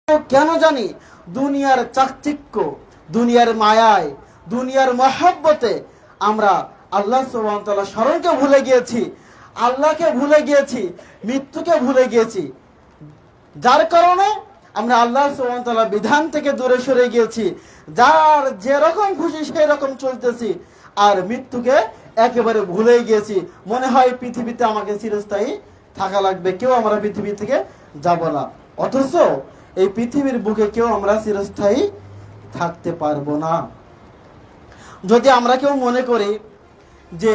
কেন জানি দুনিয়ার চাকচিক্য, দুনিয়ার মায়ায়, দুনিয়ার মহব্বতে আমরা আল্লাহ সুবহানাহু ওয়া তাআলা স্মরণকে ভুলে গিয়েছি, আল্লাহকে ভুলে গিয়েছি, মৃত্যুকে ভুলে গিয়েছি। যার কারণে আমরা আল্লাহ সুবহানাহু ওয়া তাআলার বিধান থেকে দূরে সরে গিয়েছি, যার যেরকম খুশি সেই রকম চলতেছি, আর মৃত্যুকে একেবারে ভুলে গিয়েছি। মনে হয় পৃথিবীতে আমাকে চিরস্থায়ী থাকা লাগবে, কেউ আমরা পৃথিবী থেকে যাব না। অথচ এই পৃথিবীর বুকে কেউ আমরা চিরস্থায়ী থাকতে পারবো না। যদি আমরা কেউ মনে করি যে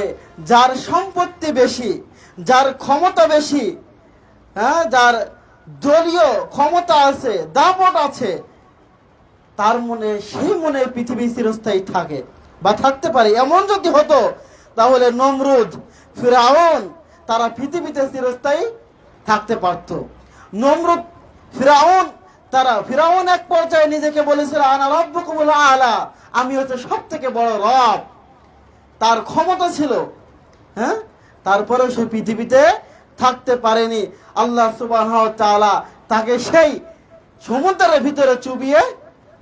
যার সম্পত্তি বেশি, যার ক্ষমতা বেশি, যার দলীয় ক্ষমতা আছে, দাপট আছে, তার মনে সেই মনে পৃথিবী চিরস্থায়ী থাকে বা থাকতে পারে, এমন যদি হতো তাহলে নমরুদ, ফিরাউন তারা পৃথিবীতে চিরস্থায়ী থাকতে পারত। নমরুদ, ফিরাউন এক পর্যায়ে নিজেকে বলেছিল আনা রাব্বুকুমুল আলা, আমি হচ্ছে সব থেকে বড় রব। তার ক্ষমতা ছিল, তারপরেও সে পৃথিবীতে থাকতে পারেনি। আল্লাহ সুবহানাহু ওয়া তাআলা তাকে সেই সমুদ্রের ভিতরে চুবিয়ে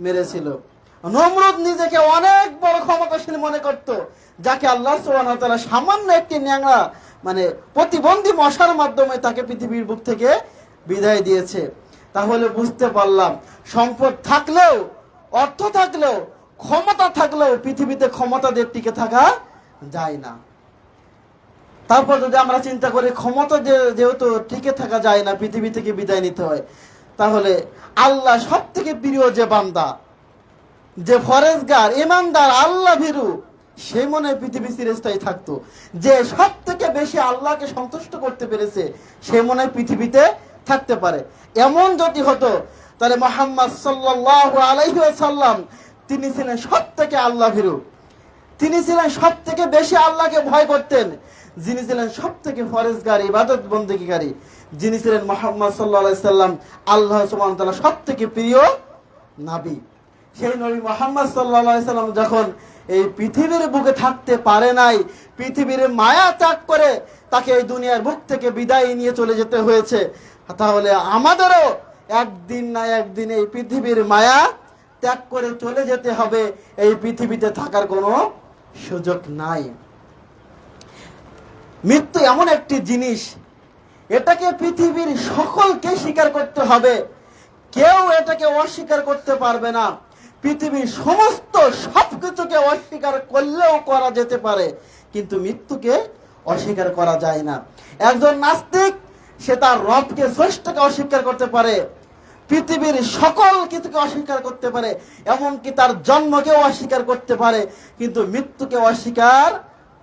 মেরেছিল। নমরুদ নিজেকে অনেক বড় ক্ষমতাশীল মনে করত, যাকে আল্লাহ সুবহানাহু ওয়া তাআলা সামান্য একটি ন্যাংরা প্রতিবন্ধী মশার মাধ্যমে তাকে পৃথিবীর বুক থেকে বিদায় দিয়েছে। তাহলে বুঝতে পারলাম সম্পদ থাকলেও, অর্থ থাকলেও, ক্ষমতা থাকলেও পৃথিবীতে ক্ষমতাদের টিকে থাকা যায় না। তারপর যদি আমরা চিন্তা করি ক্ষমতা যেহেতু টিকে থাকা যায় না, পৃথিবী থেকে বিদায় নিতে হয়, তাহলে আল্লাহ সব থেকে প্রিয় যে বান্দা, যে ফরেজগার, ইমানদার, আল্লাহ ভীরু, সে মনে পৃথিবী চিরস্থায়ী থাকতো। যে সব থেকে বেশি আল্লাহকে সন্তুষ্ট করতে পেরেছে সে মনে পৃথিবীতে থাকতে পারে। এমন যদি হতো তাহলে মুহাম্মদ সাল্লাল্লাহু আলাইহি ওয়াসাল্লাম তিনি ছিলেন সব থেকে আল্লাহ ভীরু, তিনি ছিলেন সব থেকে বেশি আল্লাহকে ভয় করতেন, যিনি ছিলেন সব থেকে ফরেজগার, ইবাদত বন্দেগীকারী, যিনি ছিলেন মুহাম্মদ সাল্লাল্লাহু আলাইহি সাল্লাম, আল্লাহ সুবহানাহু ওয়া তাআলা সব থেকে প্রিয় নবী। সেই নবী মুহাম্মদ সাল্লাল্লাহু আলাইহি সাল্লাম যখন এই পৃথিবীর বুকে থাকতে পারে নাই, পৃথিবীর মায়া ত্যাগ করে তাকে এই দুনিয়ার বুক থেকে বিদায় নিয়ে চলে যেতে হয়েছে, তাহলে আমাদেরও একদিন না একদিন এই পৃথিবীর মায়া ত্যাগ করে চলে যেতে হবে। এই পৃথিবীতে থাকার কোনো সুযোগ নাই। মৃত্যু এমন একটি জিনিস, এটাকে পৃথিবীর সকলকে স্বীকার করতে হবে, কেউ এটাকে অস্বীকার করতে পারবে না। পৃথিবীর সমস্ত সবকিছুকে অস্বীকার করলেও করা যেতে পারে, কিন্তু মৃত্যুকে অস্বীকার করা যায় না। একজন নাস্তিক সে তার রবকে, স্রষ্টাকে অস্বীকার করতে পারে, পৃথিবীর সকল কিছুকে অস্বীকার করতে পারে, এমনকি তার জন্মকেও অস্বীকার করতে পারে, কিন্তু মৃত্যুকে অস্বীকার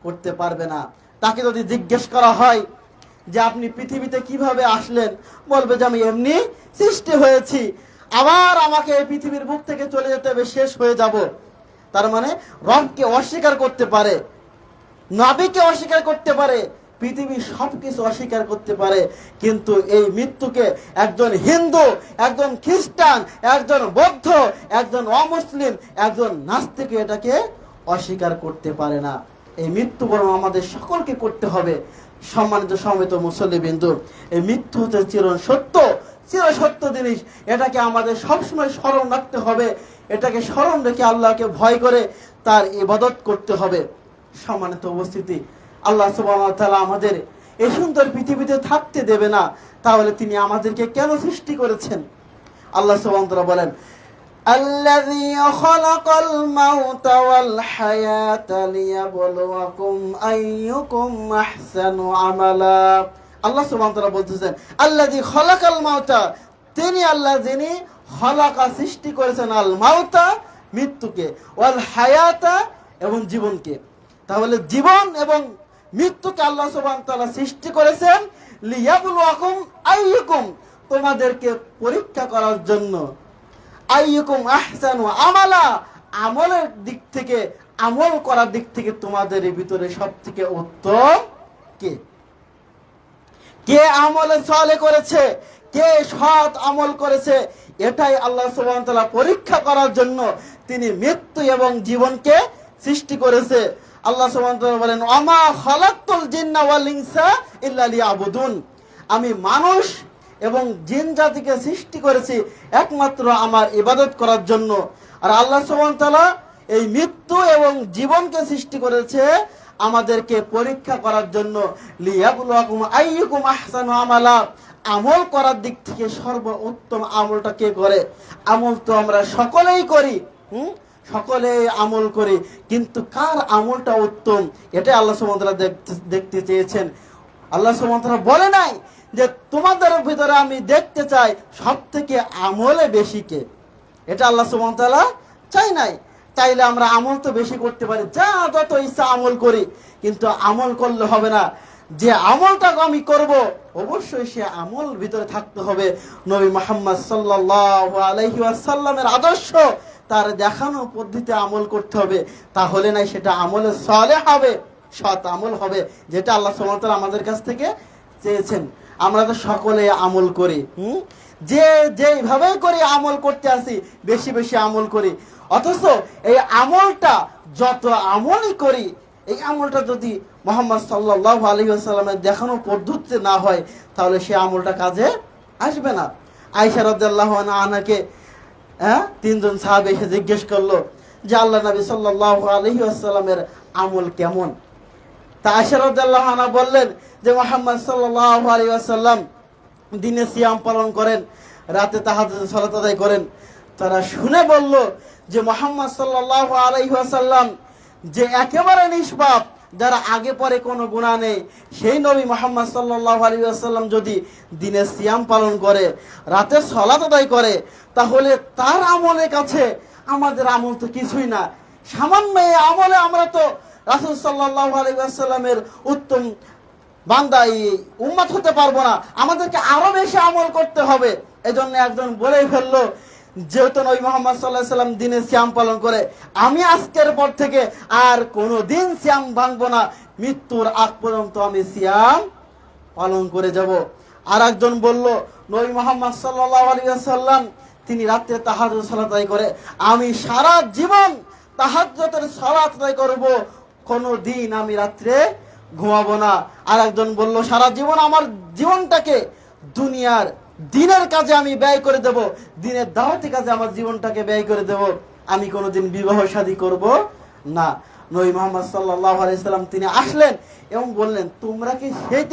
করতে পারবে না। তাকে যদি জিজ্ঞেস করা হয় যে আপনি পৃথিবীতে কিভাবে আসলেন, বলবে যে আমি এমনি সৃষ্টি হয়েছি, আবার আমাকে এই পৃথিবীর বুক থেকে চলে যেতে হবে, শেষ হয়ে যাব। তার মানে রবকে অস্বীকার করতে পারে, নবীকে অস্বীকার করতে পারে, পৃথিবীর সবকিছু অস্বীকার করতে পারে, কিন্তু এই মৃত্যুকে একজন হিন্দু, একজন খ্রিস্টান, একজন বৌদ্ধ, একজন অমুসলিম, একজন নাস্তিক এটাকে অস্বীকার করতে পারে না। এই মৃত্যু বরং আমাদের সকলকে করতে হবে। সম্মানিত সমবেত মুসল্লিবৃন্দ, এই মৃত্যু হচ্ছে চিরসত্য জিনিস, এটাকে আমাদের সবসময় স্মরণ রাখতে হবে। এটাকে স্মরণ রেখে আল্লাহকে ভয় করে তার ইবাদত করতে হবে। সম্মানিত উপস্থিতি, আল্লাহ সুবহানাহু ওয়া তাআলা আমাদের এই সুন্দর পৃথিবীতে থাকতে দেবে না, তাহলে তিনি আমাদেরকে কেন সৃষ্টি করেছেন? আল্লাহ সুবহানাহু ওয়া তাআলা বলেন, আল্লাযী খালাকাল মাউতা ওয়াল হায়াতা লিয়াবলুয়াকুম আইয়ুকুম আহসানু আমালা। আল্লাহ সুবহানাহু ওয়া তাআলা বলতেছেন আল্লাযী খালাকাল মাউতা, তিনি আল্লাহ যিনি খালাকা সৃষ্টি করেছেন আল মাউতা মৃত্যুকে, ওয়াল হায়াতা এবং জীবনকে। তাহলে জীবন এবং মৃত্যুকে আল্লাহ সুবহানাহু ওয়া তাআলা সৃষ্টি করেছেন লিয়াবলুয়াকুম আইয়ুকুম, তোমাদেরকে পরীক্ষা করার জন্য, আইয়ুকুম আহসানু আমালা, আমলের দিক থেকে, আমল করার দিক থেকে তোমাদের ভিতরে সবথেকে উত্তম কে, কে আমলে সালে করেছে, কে সৎ আমল করেছে, এটাই আল্লাহ সুবহানাহু ওয়া তাআলা পরীক্ষা করার জন্য তিনি মৃত্যু এবং জীবনকে সৃষ্টি করেছে। আল্লাহ সুবহানাহু ওয়া তাআলা বলেন, ওমা খালাকতুল জিন্না ওয়াল ইনসা ইল্লা লিয়াবুদুন, আমি মানুষ এবং জিন জাতিকে সৃষ্টি করেছি একমাত্র আমার ইবাদত করার জন্য। আর আল্লাহ সুবহানাহু ওয়া তাআলা এই মৃত্যু এবং জীবনকে সৃষ্টি করেছে আমাদেরকে পরীক্ষা করার জন্য। লিয়াবলুয়াকুম আইয়ুকুম আহসানু আমালা, আমল করার দিক থেকে সর্বোত্তম আমলটা কে করে? আমল তো আমরা সকলেই করি, সকলেই আমল করি, কিন্তু কার আমলটা উত্তম এটা আল্লাহ সুবহানাহু ওয়া তাআলা দেখতে চেয়েছেন। আল্লাহ সুবহানাহু ওয়া তাআলা বলে নাই যে তোমাদের ভিতরে আমি দেখতে চাই সব থেকে আমলে বেশি কে, এটা আল্লাহ সুবহানাহু ওয়া তাআলা চাই নাই। চাইলে আমরা আমল তো বেশি করতে পারি, যা যত ইচ্ছা আমল করি, কিন্তু আমল করলে হবে না। যে আমলটা আমি করব অবশ্যই সে আমল ভিতরে থাকতে হবে নবী মুহাম্মদ সাল্লাল্লাহু আলাইহি ওয়াসাল্লামের আদর্শ, তার দেখানো পদ্ধতিতে আমল করতে হবে, তাহলে নাই সেটা আমলে সালেহ হবে, সৎ আমল হবে, যেটা আল্লাহ সুবহানাহু ওয়া তাআলা আমাদের কাছ থেকে চেয়েছেন। আমরা তো সকলে আমল করি, যে যেভাবে করি আমল করতে আসি, বেশি বেশি আমল করি, অথচ এই আমলটা যত আমলই করি, এই আমলটা যদি মুহাম্মদ সাল্লাল্লাহু আলাইহি ওয়াসাল্লামের দেখানো পদ্ধতিতে না হয়, তাহলে সেই আমলটা কাজে আসবে না। আয়েশা রাদিয়াল্লাহু আনহাকে তিনজন সাহাবী এসে জিজ্ঞেস করলো যে আল্লাহ নবী সাল্লাল্লাহু আলাইহি ওয়াসাল্লামের আমল কেমন? তা আয়েশা রাদিয়াল্লাহু আনহা বললেন যে মুহাম্মদ সাল্লাল্লাহু আলাইহি ওয়াসাল্লাম দিনে সিয়াম পালন করেন, রাতে তাহাজ্জুদের সালাত আদায় করেন। তারা শুনে বলল যে মুহাম্মদ সাল্লাল্লাহু আলাইহি ওয়াসাল্লাম যে একেবারে নিষ্পাপ, যারা আগে পরে কোনো গুনাহ নেই, সেই নবী মুহাম্মদ সাল্লাল্লাহু আলাইহি ওয়াসাল্লাম যদি দিনে সিয়াম পালন করে, রাতে সালাত আদায় করে, তাহলে তার আমলের কাছে আমাদের আমল তো কিছুই না। সামান্য এই আমলে আমরা তো রাসূল সাল্লাল্লাহু আলাইহি ওয়াসাল্লামের উত্তম বান্দা উম্মত হতে পারবো না, আমাদেরকে আরো বেশি আমল করতে হবে। এজন্য একজন বলেই ফেললো, যেহেতু নবী মুহাম্মদ সাল্লাল্লাহু আলাইহি ওয়াসাল্লাম দিনে সিয়াম পালন করে, আমি আজকের পর থেকে আর কোনো দিন সিয়াম ভাঙবো না, মৃত্যুর আগ পর্যন্ত আমি সিয়াম পালন করে যাব। আর একজন বলল, নবী মুহাম্মদ সাল্লাল্লাহু আলাইহি ওয়াসাল্লাম তিনি রাতে তাহাজ্জুদ সালাত আদায় করে, আমি সারা জীবন তাহাজ্জুদের সালাত আদায় করব, কোনো দিন আমি রাত্রে ঘুমাবো না। আর একজন বলল, সারা জীবন আমার জীবনটাকে দুনিয়ার দিনের কাজে আমি ব্যয় করে দেব, দিনের দাওয়াতি কাজে আমার জীবনটাকে ব্যয় করে দেব, আমি কোনোদিন বিবাহ শাদী করব না। নবী মুহাম্মদ সাল্লাল্লাহু আলাইহি ওয়াসাল্লাম তিনি আসলেন এবং বললেন, তোমরা কি সেই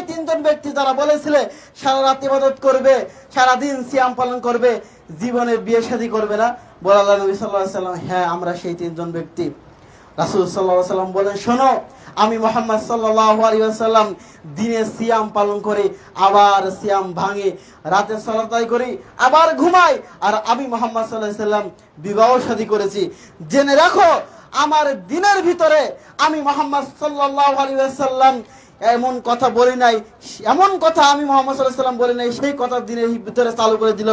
তিনজন ব্যক্তি যারা বলেছিলে সারা রাত ইবাদত করবে, সারা দিন সিয়াম পালন করবে, জীবনে বিয়ে শাদী করবে না? বললেন নবী সাল্লাল্লাহু আলাইহি ওয়াসাল্লাম, হ্যাঁ আমরা সেই তিনজন ব্যক্তি। রাসূল সাল্লাল্লাহু আলাইহি ওয়াসাল্লাম বলেন, শোনো, আমি মুহাম্মদ সাল্লাল্লাহু আলাইহি ওয়াসাল্লাম দিনে সিয়াম পালন করি, আবার সিয়াম ভাঙি, রাতে সালাত আদায় করি, আবার ঘুমাই, আর আমি মুহাম্মদ সাল্লাল্লাহু আলাইহি ওয়াসাল্লাম বিবাহ শাদী করেছি। জেনে রাখো, আমার দিনের ভিতরে আমি মুহাম্মদ সাল্লাল্লাহু আলাইহি ওয়াসাল্লাম এমন কথা বলি নাই, এমন কথা আমি মুহাম্মদ সাল্লাল্লাহু আলাইহি ওয়াসাল্লাম বলি নাই, সেই কথা দিনের ভিতরে চালু করে দিল।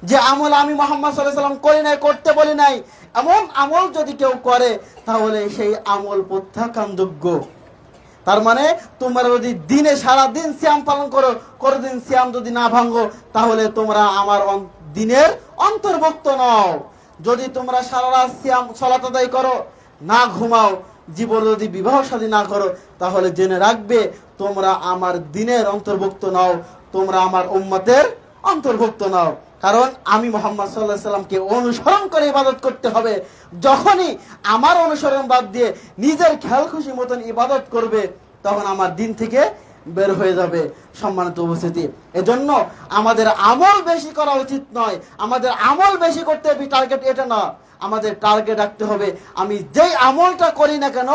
যে আমল আমি মুহাম্মদ সাল্লাল্লাহু আলাইহি ওয়াসাল্লাম করি নাই, করতে বলি নাই, এমন আমল যদি কেউ করে, তাহলে সেই আমল প্রত্যাখ্যানযোগ্য। তার মানে তোমরা যদি দিনে সারা দিন সিয়াম পালন করো, কোনদিন সিয়াম যদি না ভাঙো, তাহলে তোমরা আমার দিনের অন্তর্ভুক্ত নও। যদি তোমরা সারা রাত সিয়াম সালাত আদায় করো, না ঘুমাও, জীবন যদি বিবাহ শাদী না করো, তাহলে জেনে রাখবে তোমরা আমার দিনের অন্তর্ভুক্ত নও, তোমরা আমার উম্মতের অন্তর্ভুক্ত নও। কারণ আমি মুহাম্মদ সাল্লাল্লাহু আলাইহি ওয়াসাল্লামকে অনুসরণ করে ইবাদত করতে হবে। যখনই আমার অনুসরণ বাদ দিয়ে নিজের খেয়াল খুশি মতন ইবাদত করবে, তখন আমার দিন থেকে বের হয়ে যাবে। সম্মানিত উপস্থিতি, এজন্য আমাদের আমল বেশি করা উচিত নয়। আমাদের আমল বেশি করতে হবে টার্গেট এটা না, আমাদের টার্গেট রাখতে হবে আমি যেই আমলটা করি না কেন,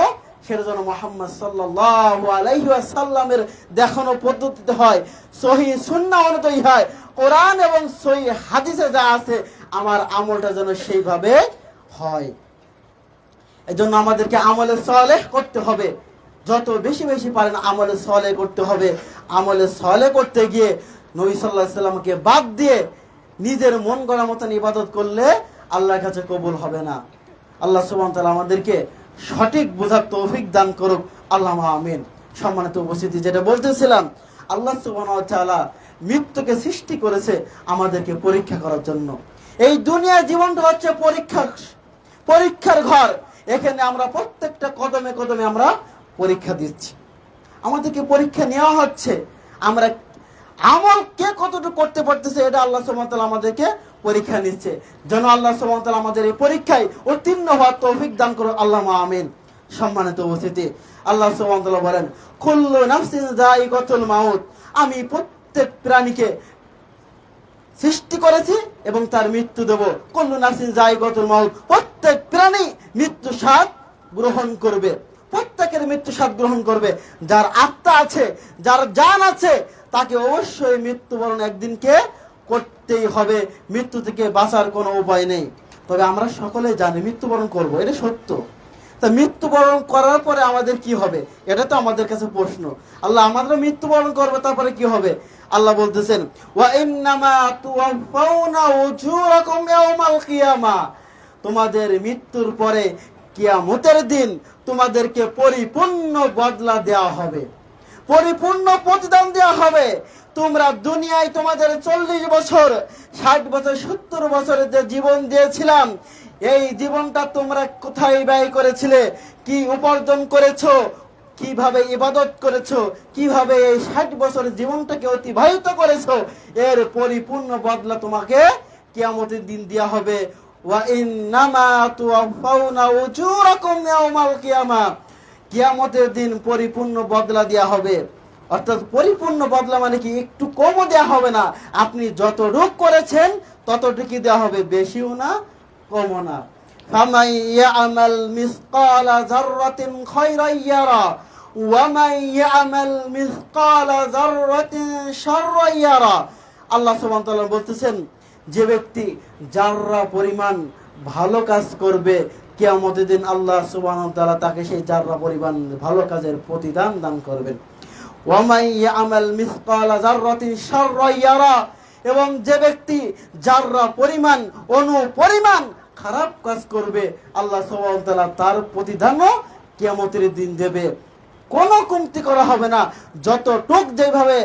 সেটা যেন মুহাম্মদ সাল্লাল্লাহু আলাইহি ওয়াসাল্লামের দেখানো পদ্ধতিতে হয়, সহিহ সুন্নাহ অনুযায়ী হয়, কোরআন এবং সহিহ হাদিসে যা আছে আমার আমলটা যেন সেইভাবে হয়। এজন্য আমাদেরকে আমলে সালেহ করতে হবে, যত বেশি বেশি পারেন আমলে সালেহ করতে হবে। আমলে সালেহ করতে গিয়ে নবী সাল্লাল্লাহু আলাইহি ওয়াসাল্লামকে বাদ দিয়ে নিজের মন গড়া মতন ইবাদত করলে আল্লাহর কাছে কবুল হবে না। আল্লাহ সুবহানাহু ওয়া তাআলা আমাদেরকে সঠিক বোঝার তৌফিক দান করুক, আল্লাহুম্মা আমিন। সম্মানিত উপস্থিতি, যেটা বলতেছিলাম, আল্লাহ সুবহানাহু ওয়া তাআলা মৃত্যুকে সৃষ্টি করেছে আমাদেরকে পরীক্ষা করার জন্য। এই দুনিয়ার জীবনটা হচ্ছে পরীক্ষার ঘর। এখানে আমরা প্রত্যেকটা কদমে কদমে আমরা পরীক্ষা দিচ্ছি, আমাদেরকে পরীক্ষা নেওয়া হচ্ছে। আমল কে কতটুকু করতে পারতেছে এটা আল্লাহ সুবহানাহু ওয়া তাআলা আমাদেরকে পরীক্ষা নিচ্ছে। যেন আল্লাহ সুবহানাহু ওয়া তাআলা আমাদের এই পরীক্ষায় উত্তীর্ণ হওয়ার তৌফিক দান করুন, আল্লাহুম্মা আমিন। সম্মানিত উপস্থিতি, আল্লাহ সুবহানাহু ওয়া তাআলা বলেন, কুল্লু নাফসিন যায়িকাতুল মাউত, আমি প্রত্যেক প্রাণীকে সৃষ্টি করেছি এবং তার মৃত্যু দেব। কুল্লু নাফসিন যায়িকাতুল মাউত, প্রত্যেক প্রাণী মৃত্যু স্বাদ গ্রহণ করবে, প্রত্যেকের মৃত্যু স্বাদ গ্রহণ করবে। যার আত্মা আছে, যার জান আছে, তাকে অবশ্যই মৃত্যুবরণ একদিনকে করতেই হবে, মৃত্যু থেকে বাঁচার কোনো উপায় নেই। তবে আমরা সকলে জানি মৃত্যুবরণ করব, এটা সত্য। তা মৃত্যুবরণ করার পরে আমাদের কি হবে, এটা তো আমাদের কাছে প্রশ্ন। আল্লাহ আমাদের মৃত্যুবরণ করবে, তারপরে কি হবে? আল্লাহ বলতেছেন, ওয়া ইন্নামা তুওয়াফাউনা উজুরাকুম ইয়াউমাল কিয়ামা, তোমাদের মৃত্যুর পরে কিয়ামতের দিন তোমাদেরকে পরিপূর্ণ বদলা দেওয়া হবে, পরিপূর্ণ প্রতিদান দেওয়া হবে। তোমরা দুনিয়ায় তোমাদের 40 বছর, 60 বছর, 70 বছরের যে জীবন দিয়েছিলাম, এই জীবনটা তোমরা কোথায় ব্যয় করেছিলে, কি উপার্জন করেছো, কিভাবে ইবাদত করেছো, কিভাবে এই 60 বছরের জীবনটাকে অতিবাহিত করেছো, এর পরিপূর্ণ বদলা তোমাকে কিয়ামতের দিন দেওয়া হবে। ওয়া ইন্নামা তুওয়াফাউনা উজুরাকুম ইয়াউমাল কিয়ামা, কিয়ামতের দিন পরিপূর্ণ বদলা দেওয়া হবে। অর্থাৎ পরিপূর্ণ বদলা মানে কি, একটু কমও দেওয়া হবে না, আপনি যতটুকু করেছেন ততটুকুই দেওয়া হবে, বেশিও না কমও না। ফামান ইয়ামাল মিসকালা যাররাতিন খায়রান ইয়ারা ওয়া মান ইয়ামাল মিসকালা যাররাতিন শাররান ইয়ারা। আল্লাহ সুবহানাহু ওয়া তাআলা বলতেছেন, যে ব্যক্তি যাররা পরিমাণ ভালো কাজ করবে, কিয়ামতের দিন আল্লাহ সুবহানাহু ওয়া তাআলা তাকে সেই যাররা পরিমাণ ভালো কাজের প্রতিদান দান করবেন। ওয়া মান ইয়ামাল মিসকালা যাররাতিন শাররান ইয়ারা, এবং যে ব্যক্তি যাররা পরিমাণ, অণু পরিমাণ খারাপ কাজ করবে, আল্লাহ সুবহানাহু ওয়া তাআলা তার প্রতিদানও কিয়ামতের দিন দেবে। কোনো কমতি করা হবে না, যতটুক যেভাবে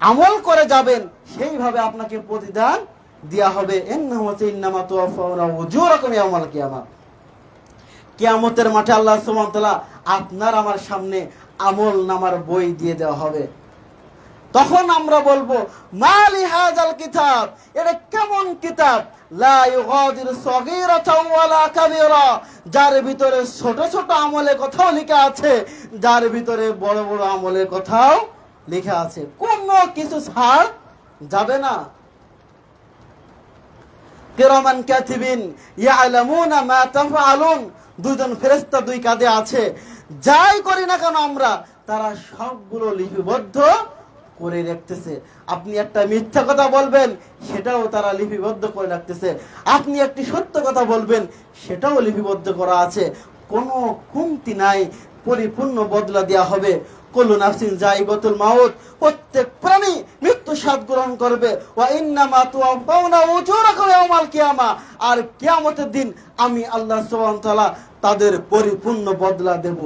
আমল করে যাবেন সেইভাবে আপনাকে প্রতিদান দেওয়া হবে। ইন্নামা তুওয়াফাউনা উজুরাকুম ইয়াউমাল কিয়ামা, কিয়ামতের মাঠে আল্লাহ সুবহানাহু ওয়া তাআলা আপনার আমার সামনে আমল নামার বই দিয়ে দেওয়া হবে। তখন আমরা বলবো, মালি হাযাল কিতাব, এটা কেমন কিতাব, লা ইউগাদিরু সগীরাতাও ওয়ালা কাবীরা, যার ভিতরে ছোট ছোট আমলের কথাও লেখা আছে, যার ভিতরে বড় বড় আমলের কথাও লেখা আছে, কোনো কিছু ছাড় যাবে না। কিরামান কাতিবিন ইয়ালামুনা মা তাফআলুন, দুজন ফেরেশতা দুই কাঁধে আছে, যাই করি না কেন আমরা, তারা সবগুলো লিপিবদ্ধ করে রাখতেছে। আপনি একটা মিথ্যা কথা বলবেন, সেটাও তারা লিপিবদ্ধ করে রাখতেছে। আপনি একটি সত্য কথা বলবেন, সেটাও লিপিবদ্ধ করা আছে। কোনো কমতি নাই, পরিপূর্ণ বদলা দেওয়া হবে। কুল্লু নাফসিন যায়িকাতুল মাউত, প্রত্যেক প্রাণী মৃত্যু স্বাদ গ্রহণ করবে। ওয়া ইন্নামা তুওয়াফাউনা উজুরাকুম ইয়াউমাল কিয়ামা, আর কিয়ামতের দিন আমি আল্লাহ সুবহানাহু ওয়া তাআলা তাদের পরিপূর্ণ বদলা দেব।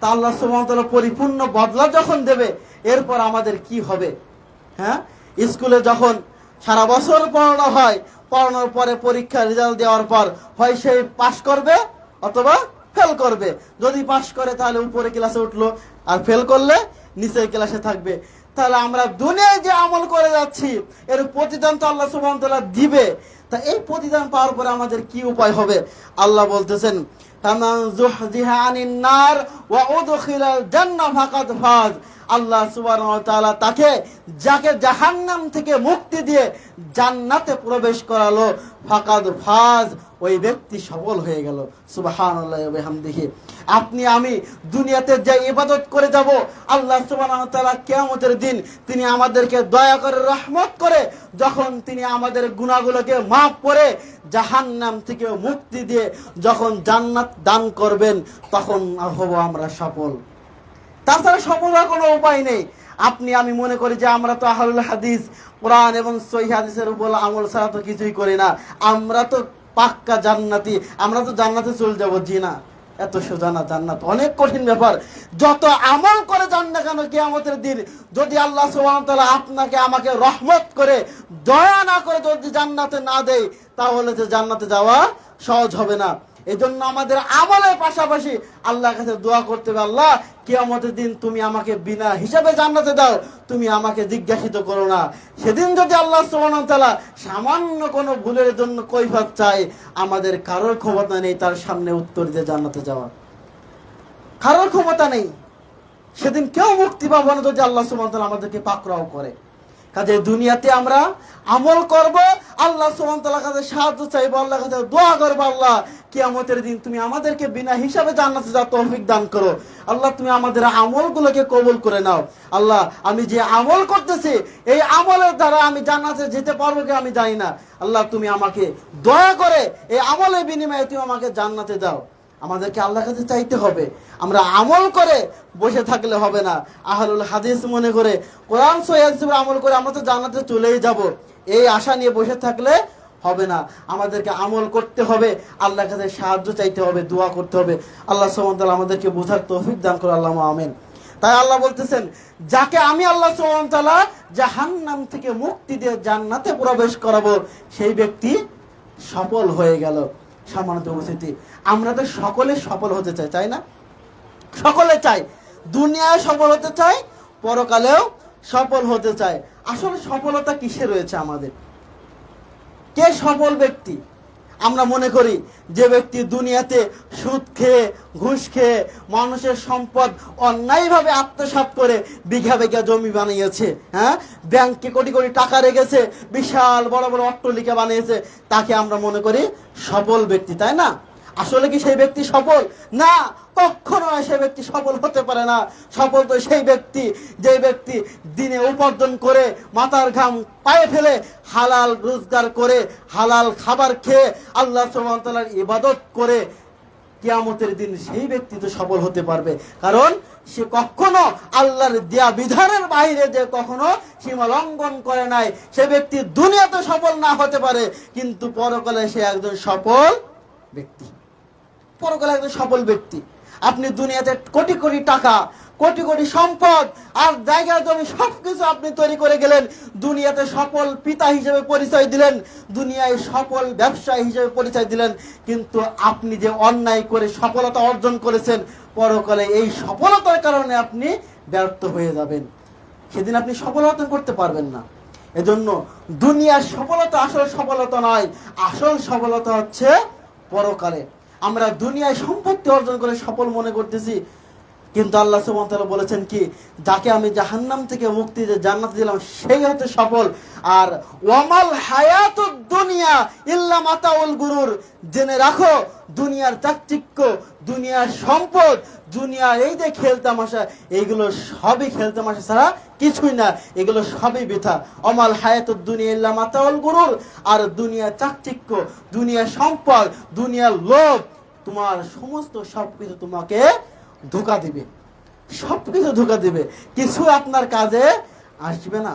তা আল্লাহ সুবহানাহু ওয়া তাআলা পরিপূর্ণ বদলা যখন দেবে, এরপর আমাদের কি হবে? হ্যাঁ, স্কুলে যখন সারা বছর পড়ানো হয়, পড়ানোর পরে পরীক্ষার রেজাল্ট দেওয়ার পর হয় সে পাস করবে অথবা ফেল করবে। যদি পাস করে তাহলে উপরে ক্লাসে উঠলো, আর ফেল করলে নিচের ক্লাসে থাকবে। তাহলে আমরা দুনিয়ায় যে আমল করে যাচ্ছি, এর প্রতিদান তো আল্লাহ সুবহানাহু ওয়া তাআলা দিবে। তা এই প্রতিদান পাওয়ার পরে আমাদের কি উপায় হবে? আল্লাহ বলতেছেন, ফামান যুহজিহা আনিন নার ওয়া উদখিলাল জান্নাহ ফাকাদ ফাজ। আল্লাহ সুবহানাহু ওয়া তাআলা তাকে, যাকে জাহান্নাম থেকে মুক্তি দিয়ে জান্নাতে প্রবেশ করালো, ফাকাদ ফাজ, ওই ব্যক্তি সফল হয়ে গেল। সুবহানাল্লাহি ওয়া বিহামদিহি। আপনি আমি দুনিয়াতে যে ইবাদত করে যাব, আল্লাহ সুবহানাহু ওয়া তাআলা কিয়ামতের দিন তিনি আমাদেরকে দয়া করে, রহমত করে, যখন তিনি আমাদের গুনাহগুলোকে মাফ করে জাহান্নাম থেকে মুক্তি দিয়ে যখন জান্নাত দান করবেন, তখন হব আমরা সফল। তাছাড়া সফল হওয়ার কোনো উপায় নেই। আপনি আমি মনে করি যে আমরা তো আহলুল হাদিস, কোরআন এবং সহিহ হাদিসের উপর আমল ছাড়া তো কিছুই করি না, আমরা তো পাক্কা জান্নাতি, আমরা তো জান্নাতে চলে যাব। জি না, এত সোজা না, জান্নাত অনেক কঠিন ব্যাপার। যত আমল করে যান না কেন, কিয়ামতের দিন যদি আল্লাহ সুবহানাহু ওয়া তাআলা আপনাকে আমাকে রহমত করে, দয়া না করে যদি জান্নাতে না দেয়, তাহলে যে জান্নাতে যাওয়া সহজ হবে না। এই জন্য আমাদের আমলের পাশাপাশি আল্লাহর কাছে দোয়া করতে হবে, আল্লাহ কিয়ামতের দিন তুমি আমাকে বিনা হিসাবে জান্নাতে দাও, তুমি আমাকে জিজ্ঞাসিত করো না। সেদিন যদি আল্লাহ সুবহানাহু ওয়া তাআলা সামান্য কোনো ভুলের জন্য কৈফিয়ত চাই, আমাদের কারোর ক্ষমতা নেই তার সামনে উত্তর দিয়ে জান্নাতে যাওয়া, কারোর ক্ষমতা নেই। সেদিন কেউ মুক্তি পাবো না যদি আল্লাহ সুবহানাহু ওয়া তাআলা আমাদেরকে পাকড়াও করে। কাজে দুনিয়াতে আমরা আমল করব, আল্লাহ সুবহানাহু ওয়া তাআলার কাছে সাহায্য চাইবো, আল্লাহর কাছে দোয়া করবো, আল্লাহ কিয়ামতের দিন তুমি আমাদেরকে বিনা হিসাবে জান্নাতে যাওয়ার তৌফিক দান করো। আল্লাহ তুমি আমাদের আমলগুলোকে কবুল করে নাও। আল্লাহ আমি যে আমল করতেছি এই আমলের দ্বারা আমি জান্নাতে যেতে পারবো কি আমি জানি না, আল্লাহ তুমি আমাকে দয়া করে এই আমলের বিনিময়ে তুমি আমাকে জান্নাতে দাও। আমাদেরকে আল্লাহর কাছে চাইতে হবে, আমরা আমল করে বসে থাকলে হবে না। আহলুল হাদিস মনে করে কোরআন সহিহ হাদিসের আমল করে আমরা তো জান্নাতে চলেই যাব, এই আশা নিয়ে বসে থাকলে হবে না। আমাদেরকে আমল করতে হবে, আল্লাহর কাছে সাহায্য চাইতে হবে, দোয়া করতে হবে। আল্লাহ সুবহানাহু ওয়া তাআলা আমাদেরকে বোঝার তৌফিক দান করে, আল্লাহুম্মা আমিন। তাই আল্লাহ বলতেছেন, যাকে আমি আল্লাহ সুবহানাহু ওয়া তাআলা জাহান্নাম থেকে মুক্তি দিয়ে জান্নাতে প্রবেশ করাবো সেই ব্যক্তি সফল হয়ে গেল। সম্মানিত উপস্থিতি, আমরা তো সকলে সফল হতে চাই, তাই না? সকলে চাই, দুনিয়ায় সফল হতে চাই, পরকালেও সফল হতে চাই। আসলে সফলতা কিসে রয়েছে আমাদের? কে সফল ব্যক্তি? আমরা মনে করি যে ব্যক্তি দুনিয়াতে সুদ খেয়ে ঘুষ খেয়ে মানুষের সম্পদ অন্যায়ভাবে আত্মসাৎ করে বিঘা বিঘা জমি বানিয়েছে, হ্যাঁ, ব্যাংকে কোটি কোটি টাকা রেখেছে, বিশাল বড় বড় অট্টালিকা বানিয়েছে, তাকে আমরা মনে করি সফল ব্যক্তি, তাই না? আসলে কি সেই ব্যক্তি সফল? না, কখনো সে ব্যক্তি সফল হতে পারে না। সফল তো সেই ব্যক্তি যে ব্যক্তি দিনে উপার্জন করে মাথার ঘাম পায়ে ফেলে হালাল রোজগার করে হালাল খাবার খেয়ে আল্লাহ সুবহানাহু ওয়া তাআলার ইবাদত করে, কিয়ামতের দিন সেই ব্যক্তি তো সফল হতে পারবে। কারণ সে কখনো আল্লাহর দেয়া বিধানের বাইরে যে কখনো সীমা লঙ্ঘন করে নাই। সে ব্যক্তি দুনিয়াতে সফল না হতে পারে, কিন্তু পরকালে সে একজন সফল ব্যক্তি, পরকালে একজন সফল ব্যক্তি। আপনি দুনিয়াতে কোটি কোটি টাকা, কোটি কোটি সম্পদ আর জায়গা জমি সবকিছু আপনি তৈরি করে গেলেন, দুনিয়াতে সফল পিতা হিসেবে পরিচয় দিলেন, দুনিয়ায় সফল ব্যবসায়ী হিসেবে পরিচয় দিলেন, কিন্তু আপনি যে অন্যায় করে সফলতা অর্জন করেছেন, পরকালে এই সফলতার কারণে আপনি ব্যর্থ হয়ে যাবেন, সেদিন আপনি সফল অর্জন করতে পারবেন না। এজন্য দুনিয়ার সফলতা আসল সফলতা নয়, আসল সফলতা হচ্ছে পরকালে। আমরা দুনিয়ায় সম্পত্তি অর্জন করে সফল মনে করতেছি, কিন্তু আল্লাহ সুবহানাহু ওয়া তাআলা বলেছেন কি, যাকে আমি জাহান্নাম থেকে মুক্তি দিয়ে জান্নাতে দিলাম সেই হচ্ছে সফল। আর ওয়ামাল হায়াতুদ দুনিয়া ইল্লা মাতাউল গুরুর, জেনে রাখো দুনিয়ার চাকচিক্য, দুনিয়ার সম্পদ, দুনিয়ার এই যে খেলতামাশা, এইগুলো সবই খেলতামাশা ছাড়া কিছুই না, এগুলো সবই বৃথা। ওয়ামাল হায়াতুদ দুনিয়া ইল্লা মাতাউল গুরুর, আর দুনিয়ার চাকচিক্য, দুনিয়ার সম্পদ, দুনিয়ার লোভ, তোমার সমস্ত সবকিছু তোমাকে ধোঁকা দিবে, সবকিছু ধোঁকা দিবে, কিছু আপনার কাজে আসবে না।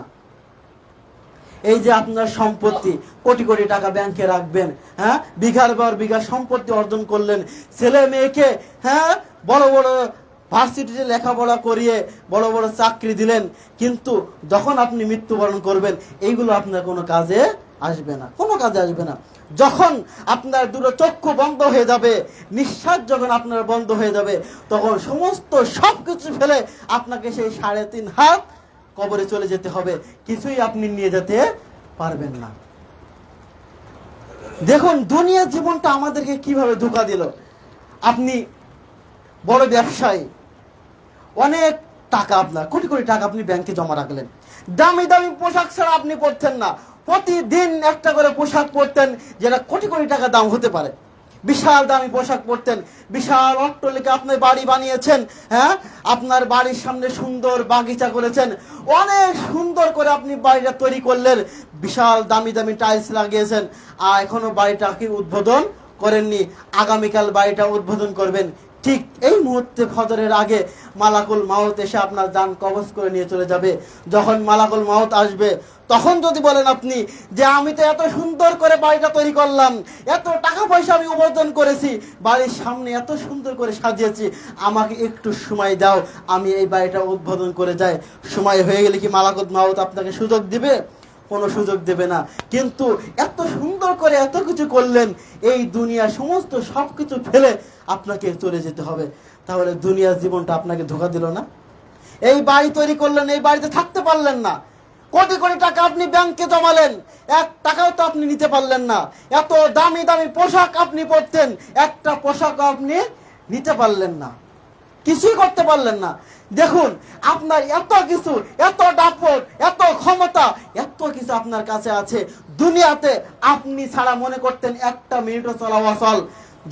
এই যে আপনার সম্পত্তি, কোটি কোটি টাকা ব্যাংকে রাখবেন, হ্যাঁ, বিঘার পর বিঘা সম্পত্তি অর্জন করলেন, ছেলে মেয়েকে হ্যাঁ বড় বড় ভার্সিটিতে লেখাপড়া করিয়ে বড় বড় চাকরি দিলেন, কিন্তু যখন আপনি মৃত্যুবরণ করবেন এইগুলো আপনার কোনো কাজে আসবে না, কোনো কাজে আসবে না। যখন আপনার দুটো চক্ষু বন্ধ হয়ে যাবে, নিঃশ্বাস যখন আপনার বন্ধ হয়ে যাবে, তখন সমস্ত সবকিছু ফেলে আপনাকে সেই 3.5 হাত কবরে চলে যেতে হবে, কিছুই আপনি নিয়ে যেতে পারবেন না। দেখুন দুনিয়ার জীবনটা আমাদেরকে কিভাবে ধোঁকা দিল। আপনি বড় ব্যবসায়ী, অনেক টাকা, আপনার কোটি কোটি টাকা আপনি ব্যাংকে জমা রাখলেন, দামি দামি পোশাক ছাড়া আপনি পরতেন না, প্রতিদিন একটা করে পোশাক পরতেন যেটা কোটি কোটি টাকা দাম হতে পারে, বিশাল দামি পোশাক পরতেন, বিশাল অট্টালিকা আপনি বাড়ি বানিয়েছেন, হ্যাঁ, আপনার বাড়ির সামনে সুন্দর বাগিচা করেছেন, অনেক সুন্দর করে আপনি বাড়িটা তৈরি করলেন, বিশাল দামি দামি টাইলস লাগিয়েছেন, আর এখনো বাড়িটা কি উদ্বোধন করেননি, আগামীকাল বাড়িটা উদ্বোধন করবেন। ঠিক এই মুহূর্তে ফজরের আগে মালাকুল মাউত এসে আপনার জান কবজ করে নিয়ে চলে যাবে। যখন মালাকুল মাউত আসবে, তখন যদি বলেন আপনি যে আমি তো এত সুন্দর করে বাড়িটা তৈরি করলাম, এত টাকা পয়সা আমি উপার্জন করেছি, বাড়ির সামনে এত সুন্দর করে সাজিয়েছি, আমাকে একটু সময় দাও, আমি এই বাড়িটা উদ্বোধন করে যাই। সময় হয়ে গেলে কি মালাকুল মাউত আপনাকে সুযোগ দিবে? কোনো সুযোগ দেবে না। কিন্তু এত সুন্দর করে এত কিছু করলেন, এই দুনিয়া সমস্ত সবকিছু ফেলে আপনাকে চলে যেতে হবে। তাহলে দুনিয়ার জীবনটা আপনাকে ধোঁকা দিল না? এই বাড়ি তৈরি করলেন, এই বাড়িতে থাকতে পারলেন না, কোটি কোটি টাকা আপনি ব্যাংকে জমালেন, এক টাকাও তো আপনি নিতে পারলেন না। এত দামি দামি পোশাক আপনি পরতেন, একটা পোশাক আপনি নিতে পারলেন না, কিছুই করতে পারলেন না। দেখুন, আপনার এত কিছু, এত দাপট, এত ক্ষমতা, এত কিছু আপনার কাছে আছে। দুনিয়াতে আপনি ছাড়া মনে করতেন একটা মিনিটও চলা অচল।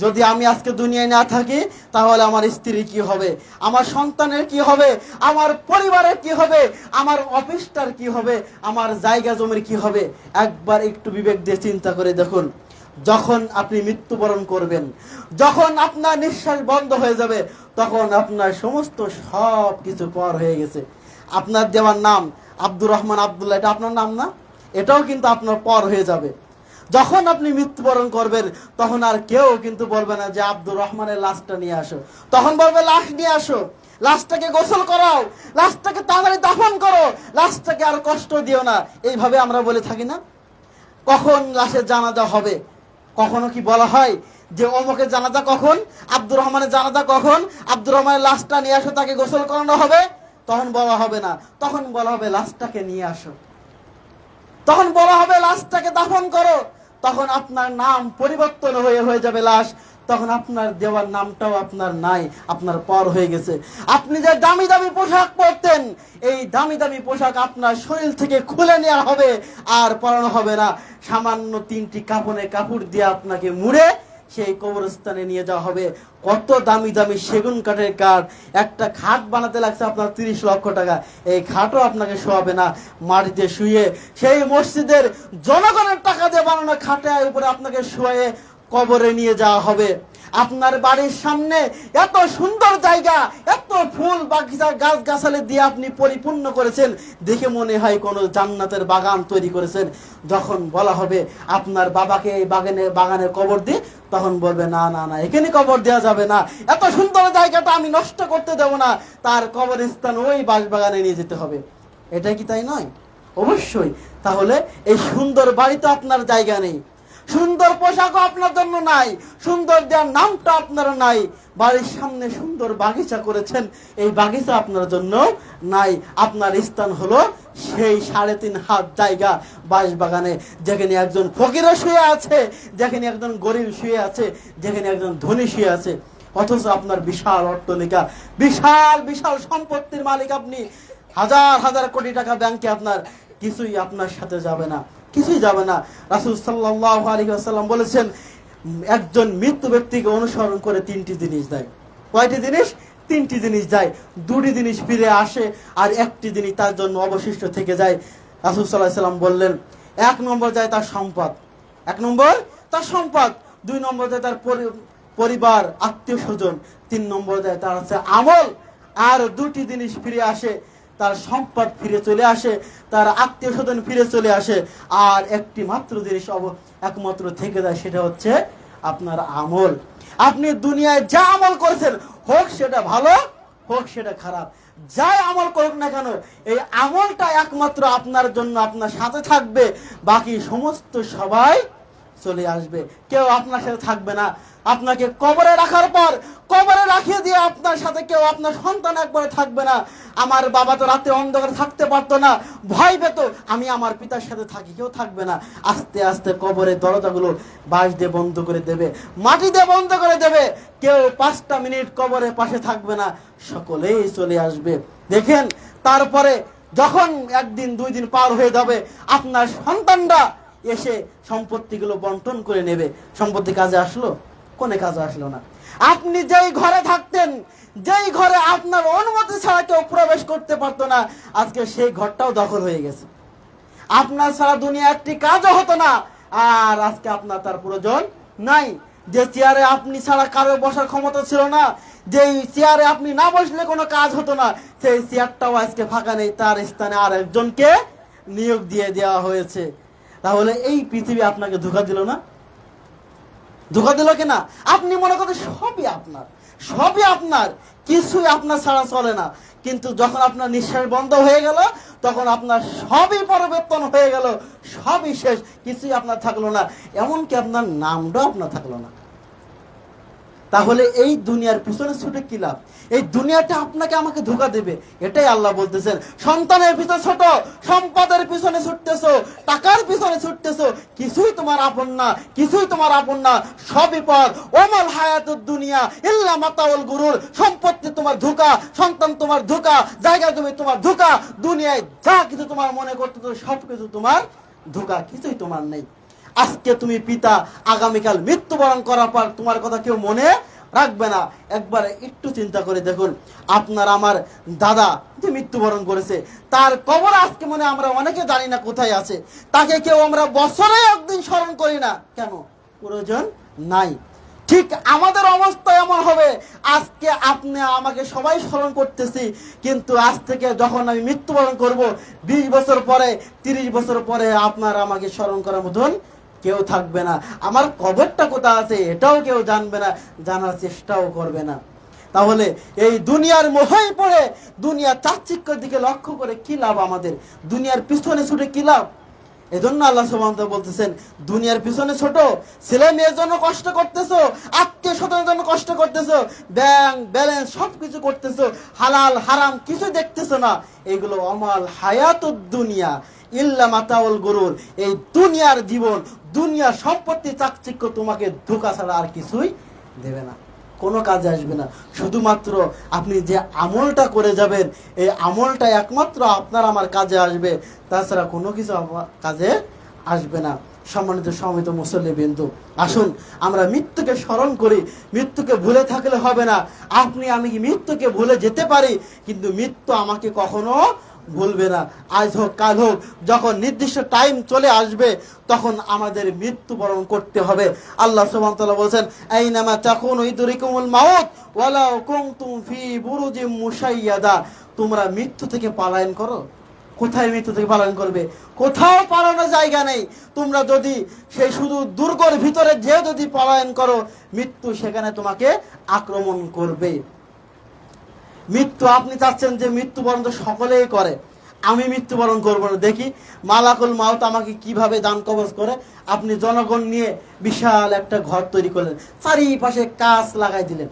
যদি আমি আজকে দুনিয়ায় না থাকি, তাহলে আমার স্ত্রী কি হবে, আমার সন্তানের কি হবে, আমার পরিবারের কি হবে, আমার অফিসটার কি হবে, আমার জায়গা জমির কি হবে। একবার একটু বিবেক দিয়ে চিন্তা করে দেখুন, যখন আপনি মৃত্যুবরণ করবেন, যখন আপনার নিঃশ্বাস বন্ধ হয়ে যাবে, তখন আপনার সমস্ত সব কিছু পর হয়ে গেছে। আপনার দেওয়ার নাম আব্দুর রহমান আব্দুল্লাহ, এটা আপনার নাম না, এটাও কিন্তু আপনার পর হয়ে যাবে। যখন আপনি মৃত্যুবরণ করবেন, তখন আর কেউ কিন্তু বলবে না যে আব্দুর রহমানের লাশটা নিয়ে আসো। তখন বলবে লাশ নিয়ে আসো, লাশটাকে গোসল করাও, লাশটাকে তাড়াতাড়ি দাফন করো, লাশটাকে আর কষ্ট দিও না। এইভাবে আমরা বলে থাকি না? কখন লাশের জানাজা হবে? কখনো কি বলা হয় যে অমুকের জানাজা কখন, আব্দুর রহমানের জানাজা কখন, আব্দুর রহমানের লাশটা নিয়ে আসো, তাকে গোসল করানো হবে? তখন বলা হবে না, তখন বলা হবে লাশটাকে নিয়ে আসো, তখন বলা হবে লাশটাকে দাফন করো। তখন আপনার নাম পরিবর্তন হয়ে যাবে লাশ, তখন আপনার দেওয়ার নামটাও আপনার নাই, আপনার পর হয়ে গেছে। আপনি যে দামি দামি পোশাক পরতেন, এই দামি দামি পোশাক আপনার শরীর থেকে খুলে নেওয়া হবে, আর পরানো হবে না। সামান্য 3টি কাপড় দিয়ে আপনাকে মুড়ে সেই কবরস্থানে নিয়ে যাওয়া হবে। কত দামি দামি সেগুন কাঠের কাঠ, একটা খাট বানাতে লাগছে আপনার 30 লক্ষ টাকা। এই খাটও আপনাকে শোয়াবে না, মাটিতে শুয়ে সেই মসজিদের জনগণের টাকা দিয়ে বানানো খাটের উপরে আপনাকে শুয়ে কবরে নিয়ে যাওয়া হবে। আপনার বাড়ির সামনে এত সুন্দর জায়গা, এত ফুল বাগিচা গাছ গাছালি দিয়ে আপনি পরিপূর্ণ করেছেন, দেখে মনে হয় কোনো জান্নাতের বাগান তৈরি করেছেন। যখন বলা হবে আপনার বাবাকে এই বাগানে কবর দিয়ে, তখন বলবে না না না, এখানে কবর দেওয়া যাবে না, এত সুন্দর জায়গাটা আমি নষ্ট করতে দেব না, তার কবরস্থান ওই বাগানে নিয়ে যেতে হবে। এটা কি তাই নয়? অবশ্যই। তাহলে এই সুন্দর বাড়িতে আপনার জায়গা নেই, সুন্দর পোশাকও আপনার জন্য নাই, সুন্দর দেওয়ার নামটা আপনার নাই, বাড়ির সামনে সুন্দর বাগিচা করেছেন, এই বাগিচা আপনার জন্য নাই। আপনার স্থান হলো সেই 3.5 হাত জায়গা বাঁশবাগানে, যেখানে একজন ফকিরও শুয়ে আছে, যেখানে একজন গরিব শুয়ে আছে, যেখানে একজন ধনী শুয়ে আছে। অথচ আপনার বিশাল অট্টালিকা, বিশাল বিশাল সম্পত্তির মালিক আপনি, হাজার হাজার কোটি টাকা ব্যাংকে, আপনার কিছুই আপনার সাথে যাবে না, কিছুই যাবে না। রাসূল সাল্লাল্লাহু আলাইহি ওয়াসাল্লাম বলেছেন, একজন মৃত্যু ব্যক্তিকে অনুসরণ করে 3টি জিনিস দেয়। কয়টি জিনিস? 3টি জিনিস যায়। 2টি জিনিস ফিরে আসে, আর 1টি জিনিস তার জন্য অবশিষ্ট থেকে যায়। রাসূল সাল্লাল্লাহু আলাইহি ওয়াসাল্লাম বললেন, 1 নম্বর যায় তার সম্পদ, 1 নম্বর তার সম্পদ, 2 নম্বর যায় তার পরিবার আত্মীয় স্বজন, 3 নম্বর যায় তার আছে আমল। আর 2টি জিনিস ফিরে আসে, তার সম্পদ ফিরে চলে আসে, তার আত্মীয় স্বজন ফিরে চলে আসে, আর একটি মাত্র জিনিস একমাত্র থেকে যায়, সেটা হচ্ছে আপনার আমল। আপনি দুনিয়ায় যা আমল করেছেন, হোক সেটা ভালো, হোক সেটা খারাপ, যাই আমল করুক না কেন, এই আমলটা একমাত্র আপনার জন্য আপনার সাথে থাকবে, বাকি সমস্ত সবাই চলে আসবে, কেউ আপনার সাথে থাকবে না। আপনাকে কবরে রাখার পর, কবরে রাখিয়ে দিয়ে আপনার সাথে কেউ, আপনার সন্তান একবারে থাকবে না। আমার বাবা তো রাতে অন্ধকারে থাকতে পারতো না, ভয় পেত, আমি আমার পিতার সাথে থাকি, কেউ থাকবে না। আস্তে আস্তে কবরের দরজাগুলো বাঁশ দিয়ে বন্ধ করে দেবে, মাটি দিয়ে বন্ধ করে দেবে, কেউ 5টা মিনিট কবরের পাশে থাকবে না, সকলেই চলে আসবে। দেখেন, তারপরে যখন 1 দিন 2 দিন পার হয়ে যাবে, আপনার সন্তানরা এসে সম্পত্তিগুলো বন্টন করে নেবে। সম্পত্তি কাজে আসলো? কোনে কাজে আসলো না। আপনি যেই ঘরে থাকতেন, যেই ঘরে আপনার অনুমতি ছাড়া কেউ প্রবেশ করতে পারতো না, আজকে সেই ঘরটাও দখল হয়ে গেছে। আপনার ছাড়া দুনিয়া একটি কাজও হতো না, আর আজকে আপনার তার প্রয়োজন নাই। যে চেয়ারে আপনি ছাড়া কারো বসার ক্ষমতা ছিল না, যেই চেয়ারে আপনি না বসলে কোনো কাজ হতো না, সেই চেয়ারটাও আজকে ফাঁকা নেই, তার স্থানে আর একজনকে নিয়োগ দিয়ে দেওয়া হয়েছে। তাহলে এই পৃথিবী আপনাকে ধোঁকা দিল না? ধোঁকা দিল কিনা? আপনি মনে করেন সবই আপনার, সবই আপনার, কিছুই আপনার ছাড়া চলে না, কিন্তু যখন আপনার নিঃশ্বাস বন্ধ হয়ে গেল তখন আপনার সবই পরিবর্তন হয়ে গেল, সবই শেষ, কিছুই আপনার থাকলো না, এমনকি আপনার নামটাও আপনার থাকলো না। তাহলে এই দুনিয়ার পিছনে ছুটে কি লাভ? এই দুনিয়াটা আপনাকে আমাকে ধোঁকা দেবে। এটাই আল্লাহ বলতেছেন, সন্তানের পিছনে ছোট, সম্পদের পিছনে ছুটতেছো, টাকার পিছনে ছুটতেছো, কিছুই তোমার আপন না, কিছুই তোমার আপন না, সবই পর। ওমাল হায়াতুদ দুনিয়া ইল্লা মাতাউল গুরুর। সম্পত্তি তোমার ধোঁকা, সন্তান তোমার ধোঁকা, জায়গা জমি তোমার ধোঁকা, দুনিয়ায় যা কিছু তোমার মনে করতেছো সব কিছু তোমার ধোঁকা, কিছুই তোমার নেই। আজকে তুমি পিতা, আগামীকাল মৃত্যুবরণ করার পর তোমার কথা কেউ মনে রাখবে না। একবার একটু চিন্তা করে দেখুন, আপনার আমার দাদা যে মৃত্যুবরণ করেছে, তার কবর আজকে মনে আমরা অনেকে জানি না কোথায় আছে। তাকে কেউ আমরা বছরে একদিন স্মরণ করি না, কেন? প্রয়োজন নাই। ঠিক আমাদের অবস্থা এমন হবে, আজকে আপনি আমাকে সবাই স্মরণ করতেছি, কিন্তু আজ থেকে যখন আমি মৃত্যুবরণ করব, 20 বছর পরে, 30 বছর পরে আপনার আমাকে স্মরণ করার মতন কেউ থাকবে না। আমার কবরটা কোথায় আছে এটাও কেউ জানবে না, জানার চেষ্টাও করবে না। তাহলে এই দুনিয়ার মোহে পড়ে, দুনিয়ার চাকচিক্যের দিকে লক্ষ্য করে কি লাভ আমাদের? দুনিয়ার পিছনে ছুটে কি লাভ? এজন্য আল্লাহ সুবহানাহু ওয়া তাআলা বলতেছেন, দুনিয়ার পিছনে ছোট, ছেলে মেয়ের জন্য কষ্ট করতেছো, আত্মীয় স্বজনের জন্য কষ্ট করতেছো, ব্যাংক ব্যালেন্স সবকিছু করতেছো, হালাল হারাম কিছু দেখতেছো না। এগুলো আমাল হায়াতুদ দুনিয়া ইল্লা মাতাউল গুরুর। এই দুনিয়ার জীবন, দুনিয়ার সম্পত্তি, চাকচিক্য তোমাকে ধোঁকা ছাড়া আর কিছুই দেবে না, কোনো কাজে আসবে না। শুধুমাত্র আপনি যে আমলটা করে যাবেন, এই আমলটা একমাত্র আপনার আমার কাজে আসবে, তাছাড়া কোনো কিছু আমার কাজে আসবে না। সম্মানিত সমিত মুসল্লিবৃন্দ, আসুন আমরা মৃত্যুকে স্মরণ করি। মৃত্যুকে ভুলে থাকলে হবে না। আপনি আমি কি মৃত্যুকে ভুলে যেতে পারি, কিন্তু মৃত্যু আমাকে কখনো ভুলবে না। আজ হোক কাল হোক, যখন নির্দিষ্ট টাইম চলে আসবে তখন আমাদের মৃত্যুবরণ করতে হবে। আল্লাহ সুবহানাহু ওয়া তাআলা বলেন, আইনামা তাকুনু ইদরিকুমুল মাউত ওয়ালাউ কুনতুম ফি বুরুজিম মুশাইয়াদা। তোমরা মৃত্যু থেকে পলায়ন করো। কোথায় মৃত্যু থেকে পালন করবে? কোথাও পালানোর জায়গা নেই। তোমরা যদি সেই শুধু দুর্গের ভিতরে যে যদি পলায়ন করো, মৃত্যু সেখানে তোমাকে আক্রমণ করবে। মৃত্যু আপনি চাচ্ছেন যে মৃত্যুবরণ তো সকলেই করে, আমি মৃত্যুবরণ করবো না, দেখি মালাকুল মাউত আমাকে কিভাবে দান কবজ করে। আপনি জনগণ নিয়ে বিশাল একটা ঘর তৈরি করলেন, চারিপাশে কাঁচ লাগাই দিলেন।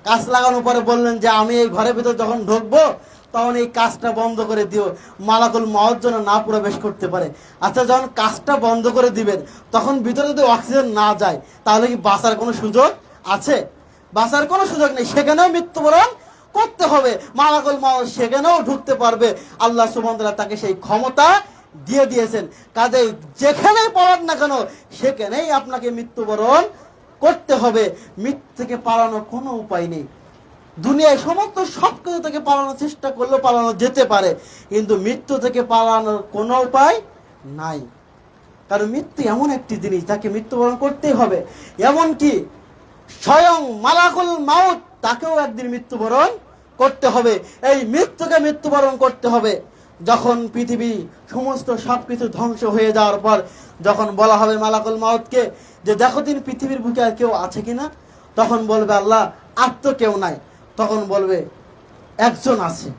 কাঁচ লাগানোর পরে বললেন যে আমি এই ঘরের ভিতর যখন ঢুকবো তখন এই কাজটা বন্ধ করে দিও, মালাকুল মাউত যেন না প্রবেশ করতে পারে। আচ্ছা, যখন কাজটা বন্ধ করে দিবেন তখন ভিতরে যদি অক্সিজেন না যায় তাহলে কি বাঁচার কোনো সুযোগ আছে? বাঁচার কোনো সুযোগ নেই, সেখানেও মৃত্যুবরণ করতে হবে। মালাকুল মাউত সেখানেও ঢুকতে পারবে। আল্লাহ সুবহানাহু ওয়া তাআলা তাকে সেই ক্ষমতা দিয়ে দিয়েছেন। কাজেই যেখানেই পড়ান না কেন সেখানেই আপনাকে মৃত্যুবরণ করতে হবে। মৃত্যু থেকে পালানোর কোনো উপায় নেই। দুনিয়ায় সমস্ত সব কিছু থেকে পালানোর চেষ্টা করলেও পালানো যেতে পারে, কিন্তু মৃত্যু থেকে পালানোর কোনো উপায় নাই। কারণ মৃত্যু এমন একটি জিনিস, তাকে মৃত্যুবরণ করতেই হবে। এমনকি স্বয়ং মালাকুল মাউত তাকেও একদিন মৃত্যুবরণ করতে হবে। এই মৃত্যুকে মৃত্যুবরণ করতে হবে। যখন পৃথিবী সমস্ত সবকিছু ধ্বংস হয়ে যাওয়ার পর যখন বলা হবে মালাকুল মাউতকে যে দেখো তিনি পৃথিবীর বুকে আর কেউ আছে কিনা, তখন বলবে আল্লাহ আর তো কেউ নাই। তখন বলবে একজন আছে।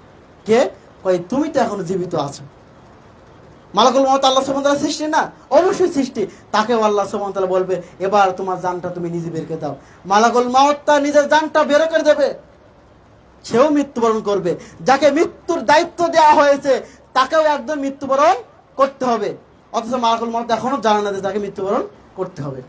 কে? কই তুমি তো এখন জীবিত আছো। মালাকুল মাউত আল্লাহ সুবহানাহু ওয়া তাআলা সৃষ্টি না? অবশ্যই সৃষ্টি। তাকেও আল্লাহ সুবহানাহু ওয়া তাআলা বলবে এবার তোমার জানটা তুমি নিজে বের করে দাও। মালাকুল মাউত তার নিজের জানটা বের করে দেবে, সেও মৃত্যুবরণ করবে। যাকে মৃত্যুর দায়িত্ব দেওয়া হয়েছে তাকেও একদম মৃত্যুবরণ করতে হবে, অথচ মালাকুল মাউত এখনো জানে না যে তাকে মৃত্যুবরণ করতে হবে।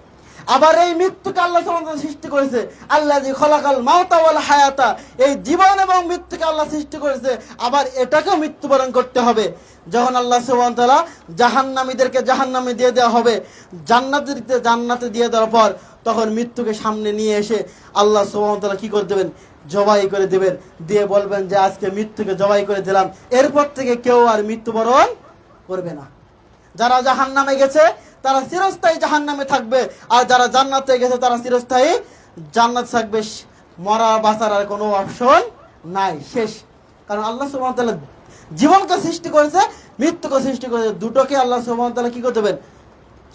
আবার এই মৃত্যুকে আল্লাহ সুবহানাহু ওয়া তাআলা সৃষ্টি করেছে, আল্লাযী খালাকাল মাউতা ওয়াল হায়াতা। এই জীবন এবং মৃত্যুকে আল্লাহ সৃষ্টি করেছে, আবার এটাকেও মৃত্যুবরণ করতে হবে। যখন আল্লাহ সুবহানাহু ওয়া তাআলা জাহান্নামীদেরকে জাহান্নামে দিয়ে দেওয়া হবে, জান্নাতীদেরকে জান্নাতে দিয়ে দেওয়ার পর তখন মৃত্যুকে সামনে নিয়ে এসে আল্লাহ সুবহানাহু ওয়া তাআলা কি করে দেবেন? জবাই করে দেবেন। দিয়ে বলবেন যে আজকে মৃত্যুকে জবাই করে দিলাম, এরপর থেকে কেউ আর মৃত্যুবরণ করবে না। যারা জাহান্নামে গেছে তারা চিরস্থায়ী জাহান্নামে থাকবে, আর যারা জান্নাতে গেছে তারা চিরস্থায়ী জান্নাত থাকবে। মরা বাঁচার আর কোনো অপশন নাই, শেষ। কারণ আল্লাহ সুবহানাহু ওয়া তাআলা জীবনকে সৃষ্টি করেছে, মৃত্যুকে সৃষ্টি করেছে, দুটোকে আল্লাহ সুবহানাহু ওয়া তাআলা কি করে দেবেন?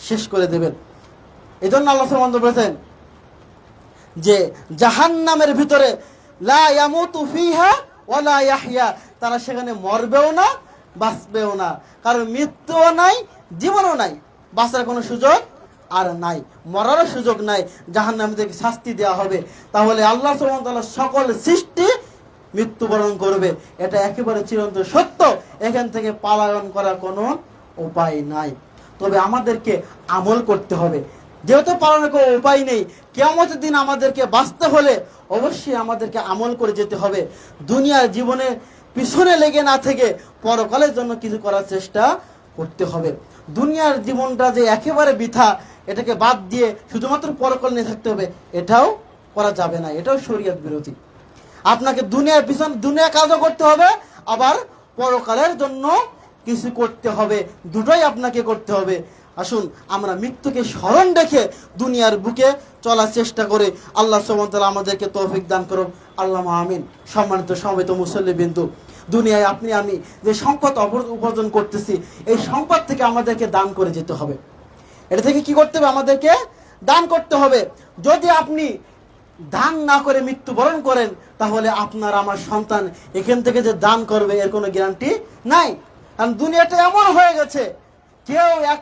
শেষ করে দেবেন। এই জন্য আল্লাহ সুবহানাহু ওয়া তাআলা বলেছেন যে জাহান্নামের ভিতরে লা ইয়ামুতু ফিহা ওয়ালা ইয়াহইয়া, তারা সেখানে মরবেও না বাঁচবেও না, কারণ মৃত্যুও নাই জীবনও নাই, বাঁচার কোনো সুযোগ আর নাই, মরারও সুযোগ নাই, জাহান্নামীদেরকে শাস্তি দেওয়া হবে। তাহলে আল্লাহ সুবহানাহু ওয়া তাআলা সকল সৃষ্টি মৃত্যুবরণ করবে, এটা একেবারে চিরন্তন সত্য, এখান থেকে পালায়ন করার কোনো উপায় নাই। তবে আমাদেরকে আমল করতে হবে, যেহেতু পালানোর কোনো উপায় নেই, কিয়ামতের দিন আমাদেরকে বাঁচতে হলে অবশ্যই আমাদেরকে আমল করে যেতে হবে। দুনিয়ার জীবনে পিছনে লেগে না থেকে পরকালের জন্য কিছু করার চেষ্টা করতে হবে। দুনিয়ার জীবনটা যে একেবারে বৃথা, এটাকে বাদ দিয়ে শুধুমাত্র পরকাল নিয়ে থাকতে হবে, এটাও করা যাবে না, এটাও শরীয়ত বিরোধী। আপনাকে দুনিয়ার পিছনে দুনিয়া কাজও করতে হবে, আবার পরকালের জন্য কিছু করতে হবে, দুটোই আপনাকে করতে হবে। আসুন আমরা মৃত্যুকে স্মরণ রেখে দুনিয়ার বুকে চলার চেষ্টা করে আল্লাহ সুবহানাহু ওয়া তাআলা আমাদেরকে তৌফিক দান করুন, আল্লাহুম্মা আমিন। সম্মানিত সমবেত মুসল্লিবৃন্দ, দুনিয়ায় আপনি আমি যে সম্পদ উপার্জন করতেছি, এই সম্পদ থেকে আমাদেরকে দান করে যেতে হবে। এটা থেকে কি করতে হবে? আমাদেরকে দান করতে হবে। যদি আপনি দান না করে মৃত্যুবরণ করেন, তাহলে আপনার আমার সন্তান এখান থেকে যে দান করবে এর কোনো গ্যারান্টি নাই। কারণ দুনিয়াটা এমন হয়ে গেছে, কেউ এক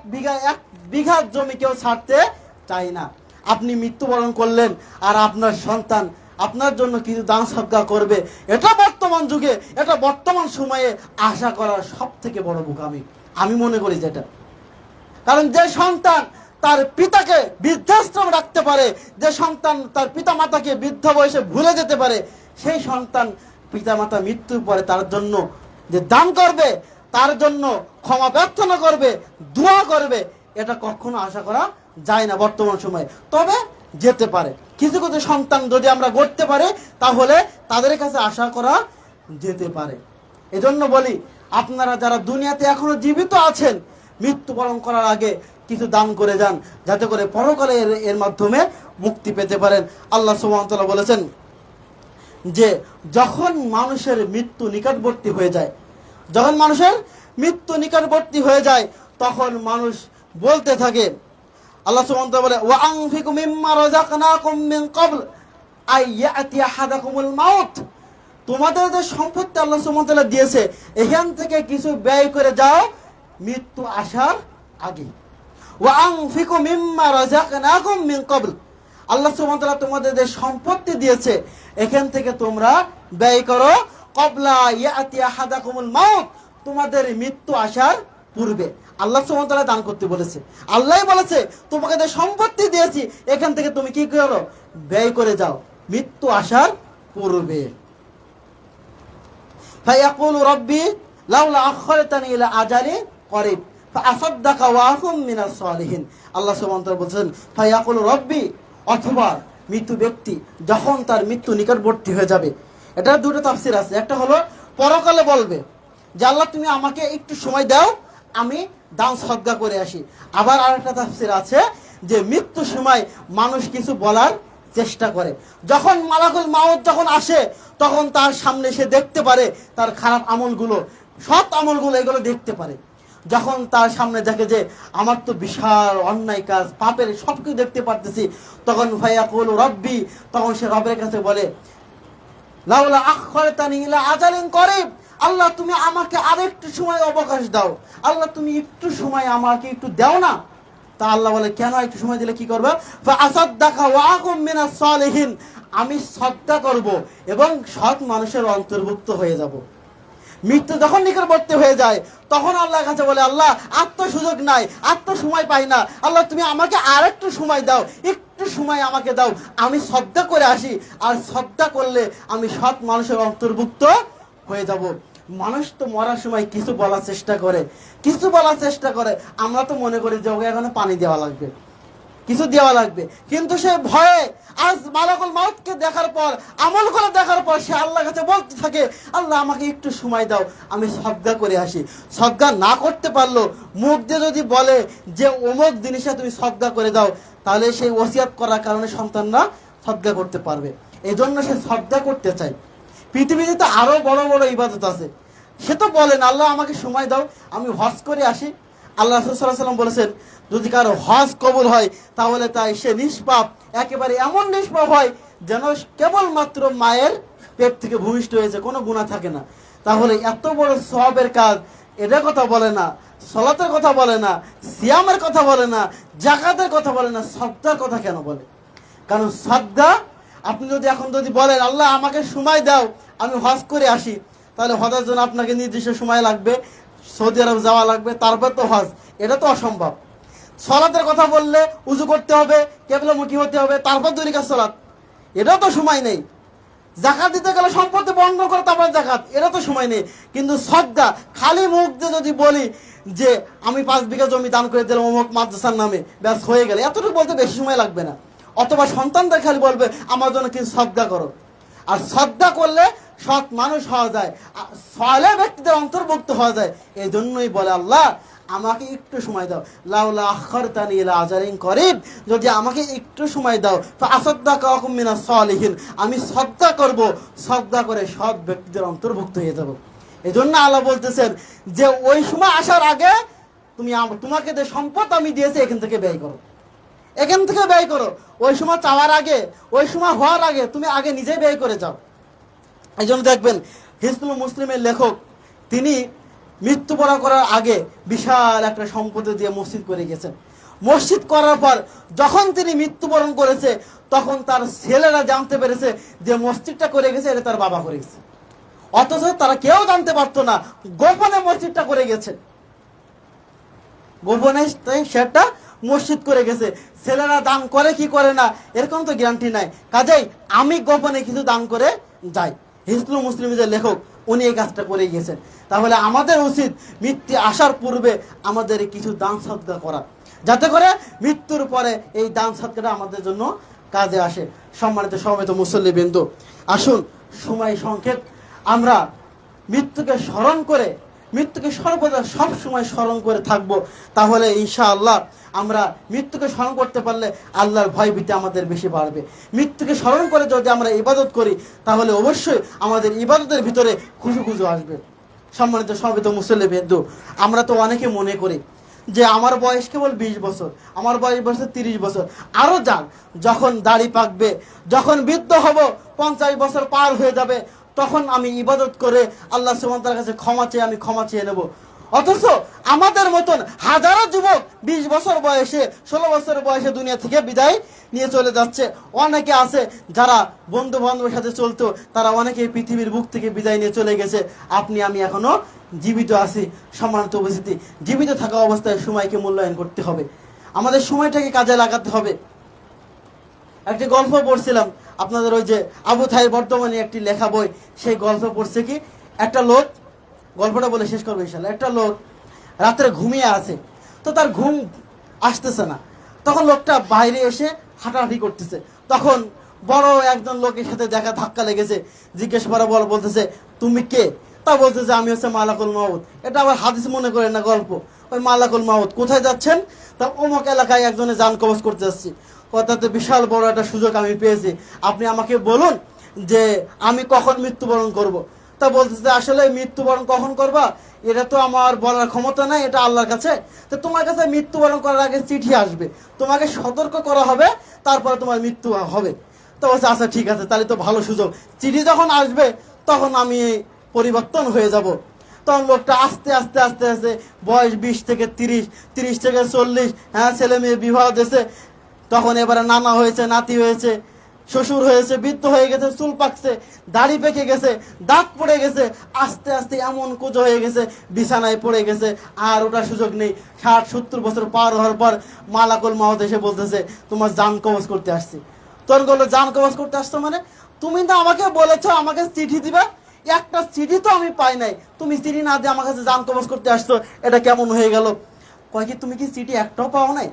বিঘা জমি কেউ ছাড়তে চায় না। আপনি মৃত্যুবরণ করলেন আর আপনার সন্তান আপনার জন্য কিছু দান সদকা করবে, এটা বর্তমান যুগে, এটা বর্তমান সময়ে আশা করার সব থেকে বড় বোকামি আমি মনে করি যেটা। কারণ যে সন্তান তার পিতাকে বৃদ্ধাশ্রম রাখতে পারে, যে সন্তান তার পিতা মাতাকে বৃদ্ধ বয়সে ভুলে যেতে পারে, সেই সন্তান পিতা মাতা মৃত্যুর পরে তার জন্য যে দান করবে, তার জন্য ক্ষমা প্রার্থনা করবে, দোয়া করবে, এটা কখনো আশা করা যায় না বর্তমান সময়ে। তবে যেতে পারে কিছু কিছু সন্তান যদি আমরা গড়তে পারি, তাহলে তাদের কাছে আশা করা যেতে পারে। এজন্য বলি, আপনারা যারা দুনিয়াতে এখনো জীবিত আছেন, মৃত্যুবরণ করার আগে কিছু দান করে যান, যাতে করে পরকালে এর মাধ্যমে মুক্তি পেতে পারেন। আল্লাহ সুবহানাহু ওয়া তাআলা বলেছেন যে যখন মানুষের মৃত্যু নিকটবর্তী হয়ে যায়, যখন মানুষের মৃত্যু নিকটবর্তী হয়ে যায়, তখন মানুষ বলতে থাকে, আল্লাহ সুবহানাহু ওয়া তাআলা বলে, ওয়া আনফিকু মিম্মা রাযাকনাকুম মিন ক্বাবল আই ইয়াতিয়া আহাদাকুমুল মাউত, তোমাদের যে সম্পত্তি আল্লাহ সুবহানাহু ওয়া তাআলা দিয়েছে, এখান থেকে কিছু ব্যয় করে যাও মৃত্যু আসার আগে। ওয়া আনফিকু মিম্মা রাযাকনাকুম মিন ক্বাবল, আল্লাহ সুবহানাহু ওয়া তাআলা তোমাদের যে সম্পত্তি দিয়েছে, এখান থেকে তোমরা ব্যয় করো ক্বাবলা ইয়াতিয়া আহাদাকুমুল মাউত, তোমাদের মৃত্যু আসার পূর্বে। আল্লাহ সুবহানাহু ওয়া তাআলা দান করতে বলেছে, আল্লাহই বলেছে তোমাকে যে সম্পত্তি দিয়েছি, এখান থেকে তুমি কি করো? ব্যয় করে যাও মৃত্যু আসার পূর্বে। ফায়াকুলু রাব্বি লাউলা আখখারতানি ইলা আজালিন করিব ফাআসাদদাকা ওয়া আকুম মিনাস সালিহিন। আল্লাহ সুবহানাহু ওয়া তাআলা বলেছেন ফায়াকুলু রাব্বি, অথবা মৃত্যু ব্যক্তি যখন তার মৃত্যু নিকটবর্তী হয়ে যাবে, এটা দুটো তাফসীর আছে। একটা হলো পরকালে বলবে যে আল্লাহ তুমি আমাকে একটু সময় দাও, আমি দান সদকা করে আসি। আবার আরেকটা তাফসীর আছে যে মৃত্যু সময় মানুষ কিছু বলার চেষ্টা করে, যখন মালাকুল মাউত যখন আসে, তখন তার সামনে সে দেখতে পারে তার খারাপ আমলগুলো, সৎ আমলগুলো, এগুলো দেখতে পারে। যখন তার সামনে দেখে যে আমার তো বিশাল অন্যায় কাজ, পাপের সব কিছু দেখতে পারতেছি, তখন ফায়াকুলু রাব্বি, তখন সে রবের কাছে বলে লাউলা আখখারতানি ইলা আজালিন করিব, আল্লাহ তুমি আমাকে আরেকটু সময় অবকাশ দাও, আল্লাহ তুমি একটু সময় আমাকে একটু দাও না। তা আল্লাহ বলে কেন একটু সময় দিলে কি করবে? ফাআসাদদাকা ওয়া আকুম মিনাস সালিহিন, আমি সদকা করব এবং সৎ মানুষের অন্তর্ভুক্ত হয়ে যাব। মৃত্যু যখন নিকটবর্তী হয়ে যায়, তখন আল্লাহর কাছে বলে আল্লাহ আর তো সুযোগ নাই, আর তো সময় পাই না, আল্লাহ তুমি আমাকে আরেকটু সময় দাও, একটু সময় আমাকে দাও, আমি সদকা করে আসি, আর সদকা করলে আমি সৎ মানুষের অন্তর্ভুক্ত হয়ে যাব। মানুষ তো মরার সময় কিছু বলার চেষ্টা করে, কিছু বলার চেষ্টা করে, আমরা তো মনে করি যে ওকে এখানে পানি দেওয়া লাগবে, কিছু দেওয়া লাগবে, কিন্তু সে ভয়ে আজ মালাকুল মাউতকে দেখার পর, আমল করে দেখার পর সে আল্লাহর কাছে বলতে থাকে আল্লাহ আমাকে একটু সময় দাও, আমি সদকা করে আসি। সদকা না করতে পারলো, মুখ দিয়ে যদি বলে যে অমুক জিনিসে তুমি সদকা করে দাও, তাহলে সেই ওসিয়াত করার কারণে সন্তানরা সদকা করতে পারবে। এই জন্য সে সদকা করতে চায়। পৃথিবীতে তো আরো বড় বড় ইবাদত আছে, সে তো বলেন আল্লাহ আমাকে সময় দাও, আমি হজ করে আসি। আল্লাহ রাসূল সাল্লাল্লাহু আলাইহি ওয়াসাল্লাম বলেছেন যদি কারো হজ কবুল হয়, তাহলে তাই সে নিষ্পাপ, একেবারে এমন নিষ্পাপ হয় যেন কেবলমাত্র মায়ের পেট থেকে ভূমিষ্ঠ হয়েছে, কোনো গুনাহ থাকে না। তাহলে এত বড় সওয়াবের কাজ, এটার কথা বলে না, সালাতের কথা বলে না, সিয়ামের কথা বলে না, যাকাতের কথা বলে না, সদকার কথা কেন বলে? কারণ সদকা, আপনি যদি এখন যদি বলেন আল্লাহ আমাকে সময় দাও আমি হজ করে আসি, তাহলে হজের জন্য আপনাকে নির্দিষ্ট সময় লাগবে, সৌদি আরব যাওয়া লাগবে, তারপর তো হজ, এটা তো অসম্ভব। সালাতের কথা বললে উজু করতে হবে, কেবলামুখী হতে হবে, তারপর 2 রাকাত সালাত, এটাও তো সময় নেই। জাকাত দিতে গেলে সম্পত্তি বন্ধ করে তারপর জাকাত, এটা তো সময় নেই। কিন্তু সদকা খালি মুখ দিয়ে যদি বলি যে আমি 5 বিঘা জমি দান করে দিলাম অমুক মাদ্রাসার নামে, ব্যাস হয়ে গেলে, এতটুকু বলতে বেশি সময় লাগবে না। অথবা সন্তানদের খালি বলবে আমার জন্য কিছু সদকা করো। আর সদকা করলে সৎ মানুষ হওয়া যায়, সালেহ ব্যক্তিদের অন্তর্ভুক্ত হওয়া যায়। এই জন্যই বলে আল্লাহ আমাকে একটু সময় দাও, লাউলা আখারতানি ইলা আজালিন করিব, যদি আমাকে একটু সময় দাও ফাআসাদদাকা ওয়া কুম মিনাস সালিহিন, আমি সদকা করব, সদকা করে সৎ ব্যক্তিদের অন্তর্ভুক্ত হয়ে যাব। এই জন্য আল্লাহ বলতেছেন যে ওই সময় আসার আগে তুমি তোমাকে যে সম্পদ আমি দিয়েছি এখান থেকে ব্যয় করো, এখান থেকে ব্যয় করো। ওই সময় চাওয়ার আগে, ওই সময় হওয়ার আগে তুমি আগে নিজেই ব্যয় করে যাও। এই জন্য দেখবেন হিজবুল মুসলিমের লেখক তিনি মৃত্যুবরণ করার আগে বিশাল একটা সম্পত্তি দিয়ে মসজিদ করে গেছেন। মসজিদ করার পর যখন তিনি মৃত্যুবরণ করেছে, তখন তার ছেলেরা জানতে পেরেছে যে মসজিদটা করে গেছে এটা তার বাবা করে গেছে, অথচ তারা কেউ জানতে পারতো না গোপনে মসজিদটা করে গেছে, গোপনে সেটা মসজিদ করে গেছে। ছেলেরা দান করে কি করে না এরকম তো গ্যারান্টি নাই, কাজেই আমি গোপনে কিছু দান করে যাই। হিজবুল মুসলিমের লেখক উনি এই কাজটা করে গিয়েছেন। তাহলে আমাদের উচিত মৃত্যু আসার পূর্বে আমাদের কিছু দান সদকা করা, যাতে করে মৃত্যুর পরে এই দান সদকাটা আমাদের জন্য কাজে আসে। সম্মানিত সমবেত মুসল্লিবৃন্দ, আসুন সময় সংক্ষেপ, আমরা মৃত্যুকে স্মরণ করে, মৃত্যুকে সর্বদা সব সময় স্মরণ করে থাকবো। তাহলে ইনশাআল্লাহ আমরা মৃত্যুকে স্মরণ করতে পারলে আল্লাহর ভয় ভীতি আমাদের বেশি বাড়বে। মৃত্যুকে স্মরণ করে যদি আমরা ইবাদত করি, তাহলে অবশ্যই আমাদের ইবাদতের ভিতরে খুশু খুশু আসবে। সম্মানিত সমবেত মুসল্লিবৃন্দ, আমরা তো অনেকে মনে করি যে আমার বয়স কেবল 20 বছর, আমার বয়স 30 বছর, আরও যাক, যখন দাড়ি পাকবে, যখন বৃদ্ধ হব, 50 বছর পার হয়ে যাবে, তখন আমি ইবাদত করে আল্লাহ সুবহানাহু ওয়া তাআলার কাছে ক্ষমা চেয়ে আমি ক্ষমা চেয়ে নেব। অথচ আমাদের মতন হাজারো যুবক 20 বছর বয়সে, 16 বছর বয়সে দুনিয়া থেকে বিদায় নিয়ে চলে যাচ্ছে। অনেকে আছে যারা বন্ধু বান্ধবের সাথে চলতো, তারা অনেকে পৃথিবীর বুক থেকে বিদায় নিয়ে চলে গেছে। আপনি আমি এখনো জীবিত আছি। সম্মানিত উপস্থিতি, জীবিত থাকা অবস্থায় সময়কে মূল্যায়ন করতে হবে, আমাদের সময়টাকে কাজে লাগাতে হবে। একটি গল্প পড়ছিলাম আপনাদের, ওই যে আবু তাহের বর্তমানে একটি লেখা বই, সেই গল্প পড়ছে কি, একটা লোক, গল্পটা বলে শেষ করবো ইনশাআল্লাহ। একটা লোক রাত্রে ঘুমিয়ে আছে, তো তার ঘুম আসতেছে না, তখন লোকটা বাইরে এসে হাঁটাহাঁটি করতেছে। তখন বড় একজন লোকের সাথে দেখা, ধাক্কা লেগেছে। জিজ্ঞেস করা বলতেছে তুমি কে? তা বলতেছে আমি হচ্ছে মালাকুল মাউত। এটা আবার হাদিস মনে করেন না, গল্প। ওই মালাকুল মাউত কোথায় যাচ্ছেন? তা অমুক এলাকায় একজনে যান কবজ করতে যাচ্ছি। কথাতে বিশাল বড় একটা সুযোগ আমি পেয়েছি, আপনি আমাকে বলুন যে আমি কখন মৃত্যুবরণ করব। তা বলতেছে আসলে মৃত্যুবরণ কখন করবা এটা তো আমার বলার ক্ষমতা নাই, এটা আল্লাহর কাছে। তো তোমার কাছে মৃত্যুবরণ করার আগে চিঠি আসবে, তোমাকে সতর্ক করা হবে, তারপরে তোমার মৃত্যু হবে। তো বলছে আচ্ছা ঠিক আছে, তাহলে তো ভালো সুযোগ, চিঠি যখন আসবে তখন আমি পরিবর্তন হয়ে যাব। তখন লোকটা আস্তে আস্তে আস্তে আস্তে বয়স 20 থেকে 30, 30 থেকে 40, হ্যাঁ ছেলে মেয়ে বিবাহ দিয়েছে, তখন এবারে নানা হয়েছে, নাতি হয়েছে, শ্বশুর হয়েছে, বৃদ্ধ হয়ে গেছে, চুল পাকছে, দাড়ি পেকে গেছে, দাঁত পড়ে গেছে, আস্তে আস্তে এমন কুজো হয়ে গেছে, বিছানায় পড়ে গেছে, আর ওটার সুযোগ নেই। 60-70 বছর পার হওয়ার পর মালাকুল মাউত এসে বলতেছে তোমার জান কবজ করতে আসছি। তখন বললো জান কবজ করতে আসছো মানে? তুমি তো আমাকে বলেছো আমাকে চিঠি দিবা, একটা চিঠি তো আমি পাই নাই, তুমি চিঠি না দিয়ে আমার কাছে জান কবজ করতে আসছো, এটা কেমন হয়ে গেল? কয় কি তুমি কি চিঠি একটাও পাও নাই?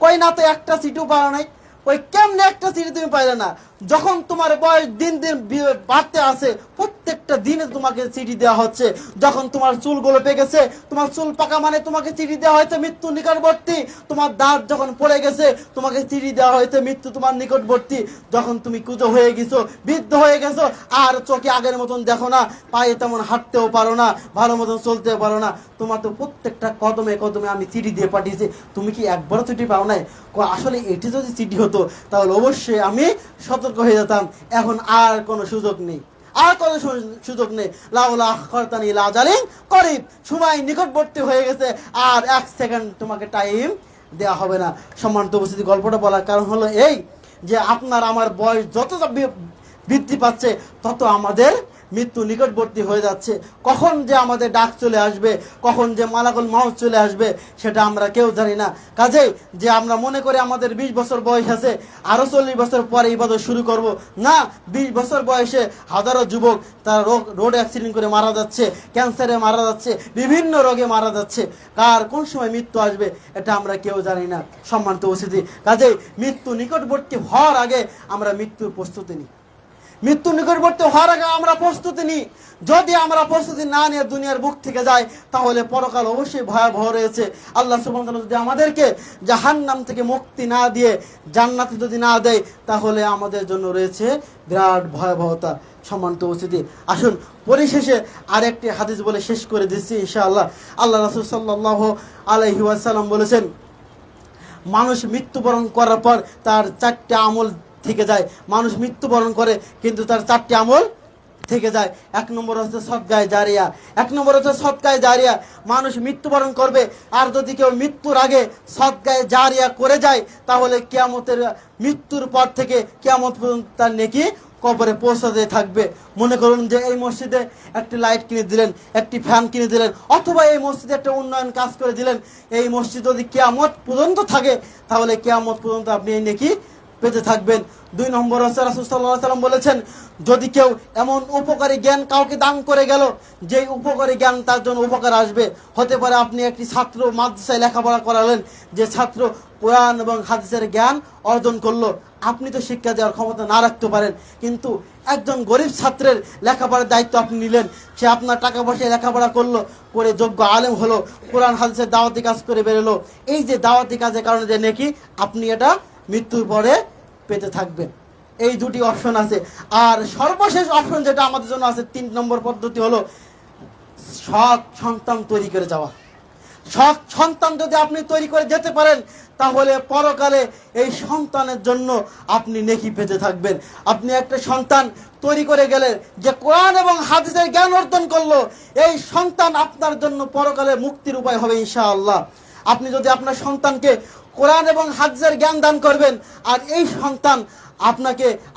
কই না তো, একটা চিঠিও পাও নাই। ওই কেমনে একটা চিঠি তুমি পাইলে না? যখন তোমার বয়স দিন দিন বাড়তে আসে, প্রত্যেকটা দিনে তোমাকে চিঠি দেওয়া হচ্ছে। যখন তোমার চুলগুলো পেকেছে, তোমার চুল পাকা মানে তোমাকে চিঠি দেওয়া হয়েছে মৃত্যু নিকটবর্তী। তোমার দাঁত যখন পড়ে গেছে, তোমাকে চিঠি দেওয়া হয়েছে মৃত্যু তোমার নিকটবর্তী। যখন তুমি কুজো হয়ে গেছো, বৃদ্ধ হয়ে গেছো, আর চোখে আগের মতন দেখো না, পায়ে তেমন হাঁটতেও পারো না, ভালো মতন চলতেও পারো না, তোমার তো প্রত্যেকটা কদমে কদমে আমি চিঠি দিয়ে পাঠিয়েছি, তুমি কি একবারও চিঠি পাও নাই? আসলে এটি যদি চিঠি হতো তাহলে অবশ্যই আমি সতর্ক হয়ে যেতাম, এখন আর কোনো সুযোগ নেই, আর কোনো সুযোগ নেই। লাউলা আখরতানি ইলা আজালিন করিব, সময় নিকটবর্তী হয়ে গেছে, আর 1 সেকেন্ড তোমাকে টাইম দেওয়া হবে না। সম্মানিত উপস্থিতি, গল্পটা বলার কারণ হলো এই যে আপনার আমার বয়স যত বৃদ্ধি পাচ্ছে তত আমাদের মৃত্যু নিকটবর্তী হয়ে যাচ্ছে। কখন যে আমাদের ডাক চলে আসবে, কখন যে মালাকুল মাউত চলে আসবে, সেটা আমরা কেউ জানি না। কাজেই যে আমরা মনে করি আমাদের 20 বছর বয়স আছে, আরো 40 বছর পরে ইবাদত শুরু করব, না। 20 বছর বয়সে হাজারো যুবক তারা রোড অ্যাক্সিডেন্ট করে মারা যাচ্ছে, ক্যান্সারে মারা যাচ্ছে, বিভিন্ন রোগে মারা যাচ্ছে। কার কোন সময় মৃত্যু আসবে এটা আমরা কেউ জানি না। সম্মানিত উপস্থিতি, কাজেই মৃত্যু নিকটবর্তী হওয়ার আগে আমরা মৃত্যুর প্রস্তুতি নিই। মৃত্যু নিকটবর্তী হওয়ার আগে আমরা প্রস্তুতি নিই। যদি আমরা প্রস্তুতি না নিয়ে দুনিয়ার বুক থেকে যাই, তাহলে পরকাল অবশ্যই ভয়াবহ রয়েছে। আল্লাহ সুবহানাহু ওয়া তাআলা যদি আমাদেরকে জাহান্নাম থেকে মুক্তি না দিয়ে জান্নাতে যদি না দেয়, তাহলে আমাদের জন্য রয়েছে বিরাট ভয়াবহতা। সম্মানিত উপস্থিতি, আসুন পরিশেষে আরেকটি হাদিস বলে শেষ করে দিচ্ছি ইনশাআল্লাহ। আল্লাহ রাসূল সাল্লাল্লাহু আলাইহি ওয়াসাল্লাম বলেছেন, মানুষ মৃত্যুবরণ করার পর তার 4টি আমল থেকে যায়। মানুষ মৃত্যুবরণ করে কিন্তু তার 4টি আমল থেকে যায়। 1 নম্বর হচ্ছে সদকায়ে জারিয়া। 1 নম্বর হচ্ছে সদকায়ে জারিয়া। মানুষ মৃত্যুবরণ করবে, আর যদি কেউ মৃত্যুর আগে সদকায়ে জারিয়া করে যায়, তাহলে মৃত্যুর পর থেকে কিয়ামত পর্যন্ত তার নেকি কবরে পৌঁছাতে থাকবে। মনে করুন যে এই মসজিদে একটি লাইট কিনে দিলেন, একটি ফ্যান কিনে দিলেন, অথবা এই মসজিদে একটা উন্নয়ন কাজ করে দিলেন। এই মসজিদ যদি কিয়ামত পর্যন্ত থাকে, তাহলে কিয়ামত পর্যন্ত আপনি এই নেকি পেতে থাকবেন। 2 নম্বর হচ্ছে রাসূল সাল্লাল্লাহু আলাইহি ওয়াসাল্লাম বলেছেন, যদি কেউ এমন উপকারী জ্ঞান কাউকে দান করে গেল, যে উপকারী জ্ঞান তার জন্য উপকার আসবে। হতে পারে আপনি একটি ছাত্র মাদ্রাসায় লেখাপড়া করালেন, যে ছাত্র কোরআন এবং হাদিসের জ্ঞান অর্জন করলো। আপনি তো শিক্ষা দেওয়ার ক্ষমতা না রাখতে পারেন, কিন্তু একজন গরিব ছাত্রের লেখাপড়ার দায়িত্ব আপনি নিলেন। সে আপনার টাকা পয়সায় লেখাপড়া করলো, করে যোগ্য আলেম হলো, কোরআন হাদিসের দাওয়াতি কাজ করে বেরোলো। এই যে দাওয়াতি কাজের কারণে যে নেকি, আপনি এটা মৃত্যুর পরে পেতে থাকবেন। এই 2টি অপশন আছে। আর সর্বশেষ অপশন যেটা আমাদের জন্য আছে, 3 নম্বর পদ্ধতি হলো সৎ সন্তান তৈরি করে যাওয়া। সৎ সন্তান যদি আপনি তৈরি করে যেতে পারেন, তাহলে পরকালে এই সন্তানের জন্য আপনি নেকি পেতে থাকবেন। আপনি একটা সন্তান তৈরি করে গেলেন যে কোরআন এবং হাদিসের জ্ঞান অর্জন করলো, এই সন্তান আপনার জন্য পরকালে মুক্তির উপায় হবে ইনশাআল্লাহ। আপনি যদি আপনার সন্তানকে কোরআন এবং হাদিসের জ্ঞান দান করবেন, আর এই সন্তান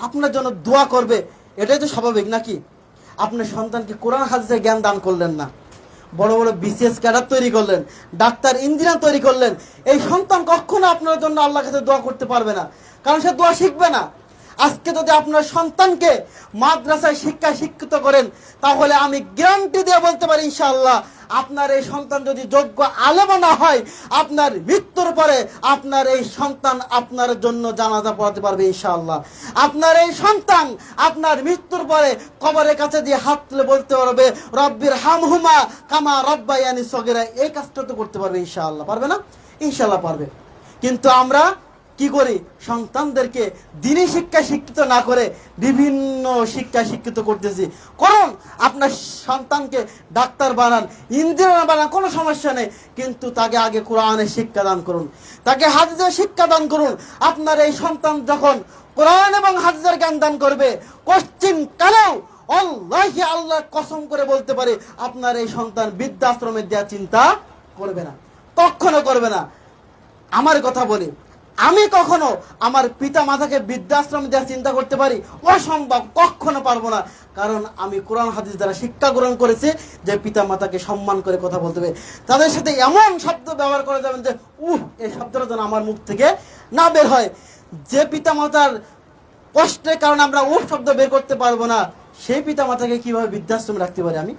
আপনার জন্য দোয়া করবে, এটাই তো স্বাভাবিক নাকি? আপনার সন্তানকে কোরআন হাদিসের জ্ঞান দান করলেন না, বড় বড় বিসিএস ক্যাডার তৈরি করলেন, ডাক্তার ইঞ্জিনিয়ার তৈরি করলেন, এই সন্তান কখনো আপনার জন্য আল্লাহর কাছে দোয়া করতে পারবে না, কারণ সে দোয়া শিখবে না। আজকে যদি আপনার সন্তানকে মাদ্রাসায় শিক্ষিত করেন, তাহলে আমি গ্যারান্টি দিয়ে বলতে পারি ইনশাআল্লাহ, আপনার এই সন্তান যদি যোগ্য আলেম না হয়, আপনার মৃত্যুর পরে আপনার এই সন্তান আপনার জন্য জানাজা পড়াতে পারবে ইনশাআল্লাহ। আপনার এই সন্তান আপনার মৃত্যুর পরে কবরের কাছে দিয়ে হাত তুলে বলতে পারবে, রব্বির হামহুমা কামা রব্বায়ানি সগীরা। এই কাজটা তো করতে পারবে ইনশাআল্লাহ, পারবে না? ইনশাআল্লাহ পারবে। কিন্তু আমরা কি করি? সন্তানদেরকে দ্বীনি শিক্ষা শিক্ষিত না করে বিভিন্ন শিক্ষা শিক্ষিত করতেছি। করুন, আপনার সন্তানকে ডাক্তার বানান, ইঞ্জিনিয়ার বানান, কোনো সমস্যা নেই, কিন্তু তাকে আগে কোরআনের শিক্ষা দান করুন, তাকে হাদিসের শিক্ষা দান করুন। আপনার এই সন্তান যখন কোরআন এবং হাদিসের জ্ঞান দান করবে, কোশ্চিন কালেও আল্লাহি আল্লাহ কসম করে বলতে পারে, আপনার এই সন্তান বৃদ্ধাশ্রমে দেওয়ার চিন্তা করবে না, কখনো করবে না। আমার কথা বলি, আমি কখনো আমার পিতা মাতাকে বৃদ্ধাশ্রমে দেওয়ার চিন্তা করতে পারি? অসম্ভব, কখনো পারবো না। কারণ আমি কোরআন হাদিস দ্বারা শিক্ষা গ্রহণ করেছি যে পিতা মাতাকে সম্মান করে কথা বলতে হবে, তাদের সাথে এমন শব্দ ব্যবহার করা যাবে যে এই শব্দটা যেন আমার মুখ থেকে না বের হয়। যে পিতা মাতার কষ্টের কারণে আমরা শব্দ বের করতে পারবো না, সেই পিতা মাতাকে কিভাবে বৃদ্ধাশ্রমে রাখতে পারি আমি?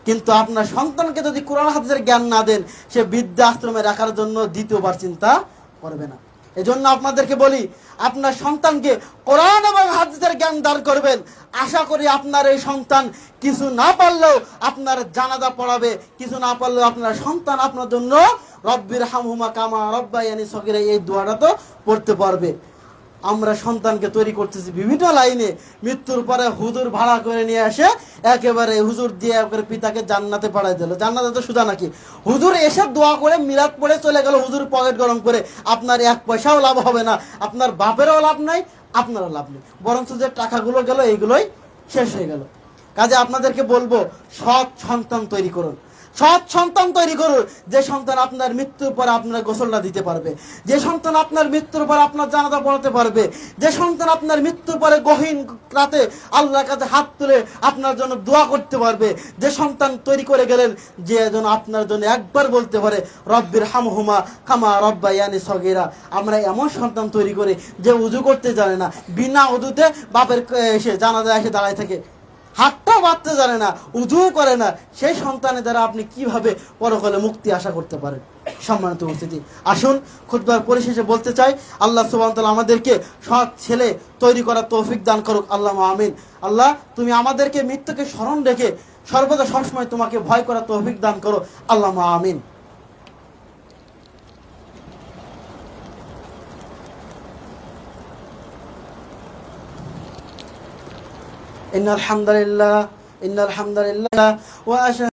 কিন্তু আপনার সন্তানকে যদি কোরআন হাদিসের জ্ঞান না দেন, সে বৃদ্ধাশ্রমে রাখার জন্য দ্বিতীয়বার চিন্তা করবে না। এজন্য আপনাদেরকে বলি, আপনার সন্তানকে কোরআন এবং হাদিসের জ্ঞান দান করবেন। আশা করি আপনার এই সন্তান কিছু না পারলেও আপনার জানাজা পড়াবে, কিছু না পারলেও আপনার সন্তান আপনার জন্য রব্বির হামহুমা কামা রব্বায়ানি সগীরা এই দোয়াটা তো পড়তে পারবে। আমরা সন্তানকে তৈরি করতেছি বিভিন্ন লাইনে, মৃত্যুর পরে হুজুর ভাড়া করে নিয়ে আসে, একেবারে হুজুর দিয়ে পিতাকে জান্নাতে পাঠাই দিল। জান্নাতে তো সুদা নাকি? হুজুর এসে দোয়া করে মিলাদ পড়ে চলে গেল, হুজুর পকেট গরম করে, আপনার 1 পয়সাও লাভ হবে না, আপনার বাপেরও লাভ নাই, আপনারও লাভ নেই, বরঞ্চ যে টাকাগুলো গেল এইগুলোই শেষ হয়ে গেল। কাজে আপনাদেরকে বলবো, সৎ সন্তান তৈরি করুন, সৎ সন্তান তৈরি করুন। যে সন্তান আপনার মৃত্যুর পর আপনার গোসলটা দিতে পারবে, যে সন্তান আপনার মৃত্যুর পর আপনার জানাজা পড়াতে পারবে, যে সন্তান আপনার মৃত্যুর পরে গহীন রাতে আল্লাহর কাছে হাত তুলে আপনার জন্য দোয়া করতে পারবে, যে সন্তান তৈরি করে গেলেন যে যেন আপনার জন্য একবার বলতে পারে রব্বির হামহুমা কামা রব্বায়ানি সগীরা। আমরা এমন সন্তান তৈরি করি যে উজু করতে জানে না, বিনা উজুতে বাপের এসে জানাজা এসে দাঁড়ায় থাকে, হাতটাও বাঁধতে জানে না, উজু করে না। সেই সন্তানের দ্বারা আপনি কিভাবে পরকালে মুক্তি আশা করতে পারেন? সম্মানিত উপস্থিতি, আসুন খুতবার পরিশেষে বলতে চাই, আল্লাহ সুবহানাহু ওয়া তাআলা আমাদেরকে সৎ ছেলে তৈরি করার তৌফিক দান করুক। আল্লাহুম্মা আমিন। আল্লাহ, তুমি আমাদেরকে মৃত্যুকে স্মরণ রেখে সর্বদা সবসময় তোমাকে ভয় করার তৌফিক দান করো। আল্লাহুম্মা আমিন। ইন্নাল হামদুলিল্লাহ ওয়া আশহাদু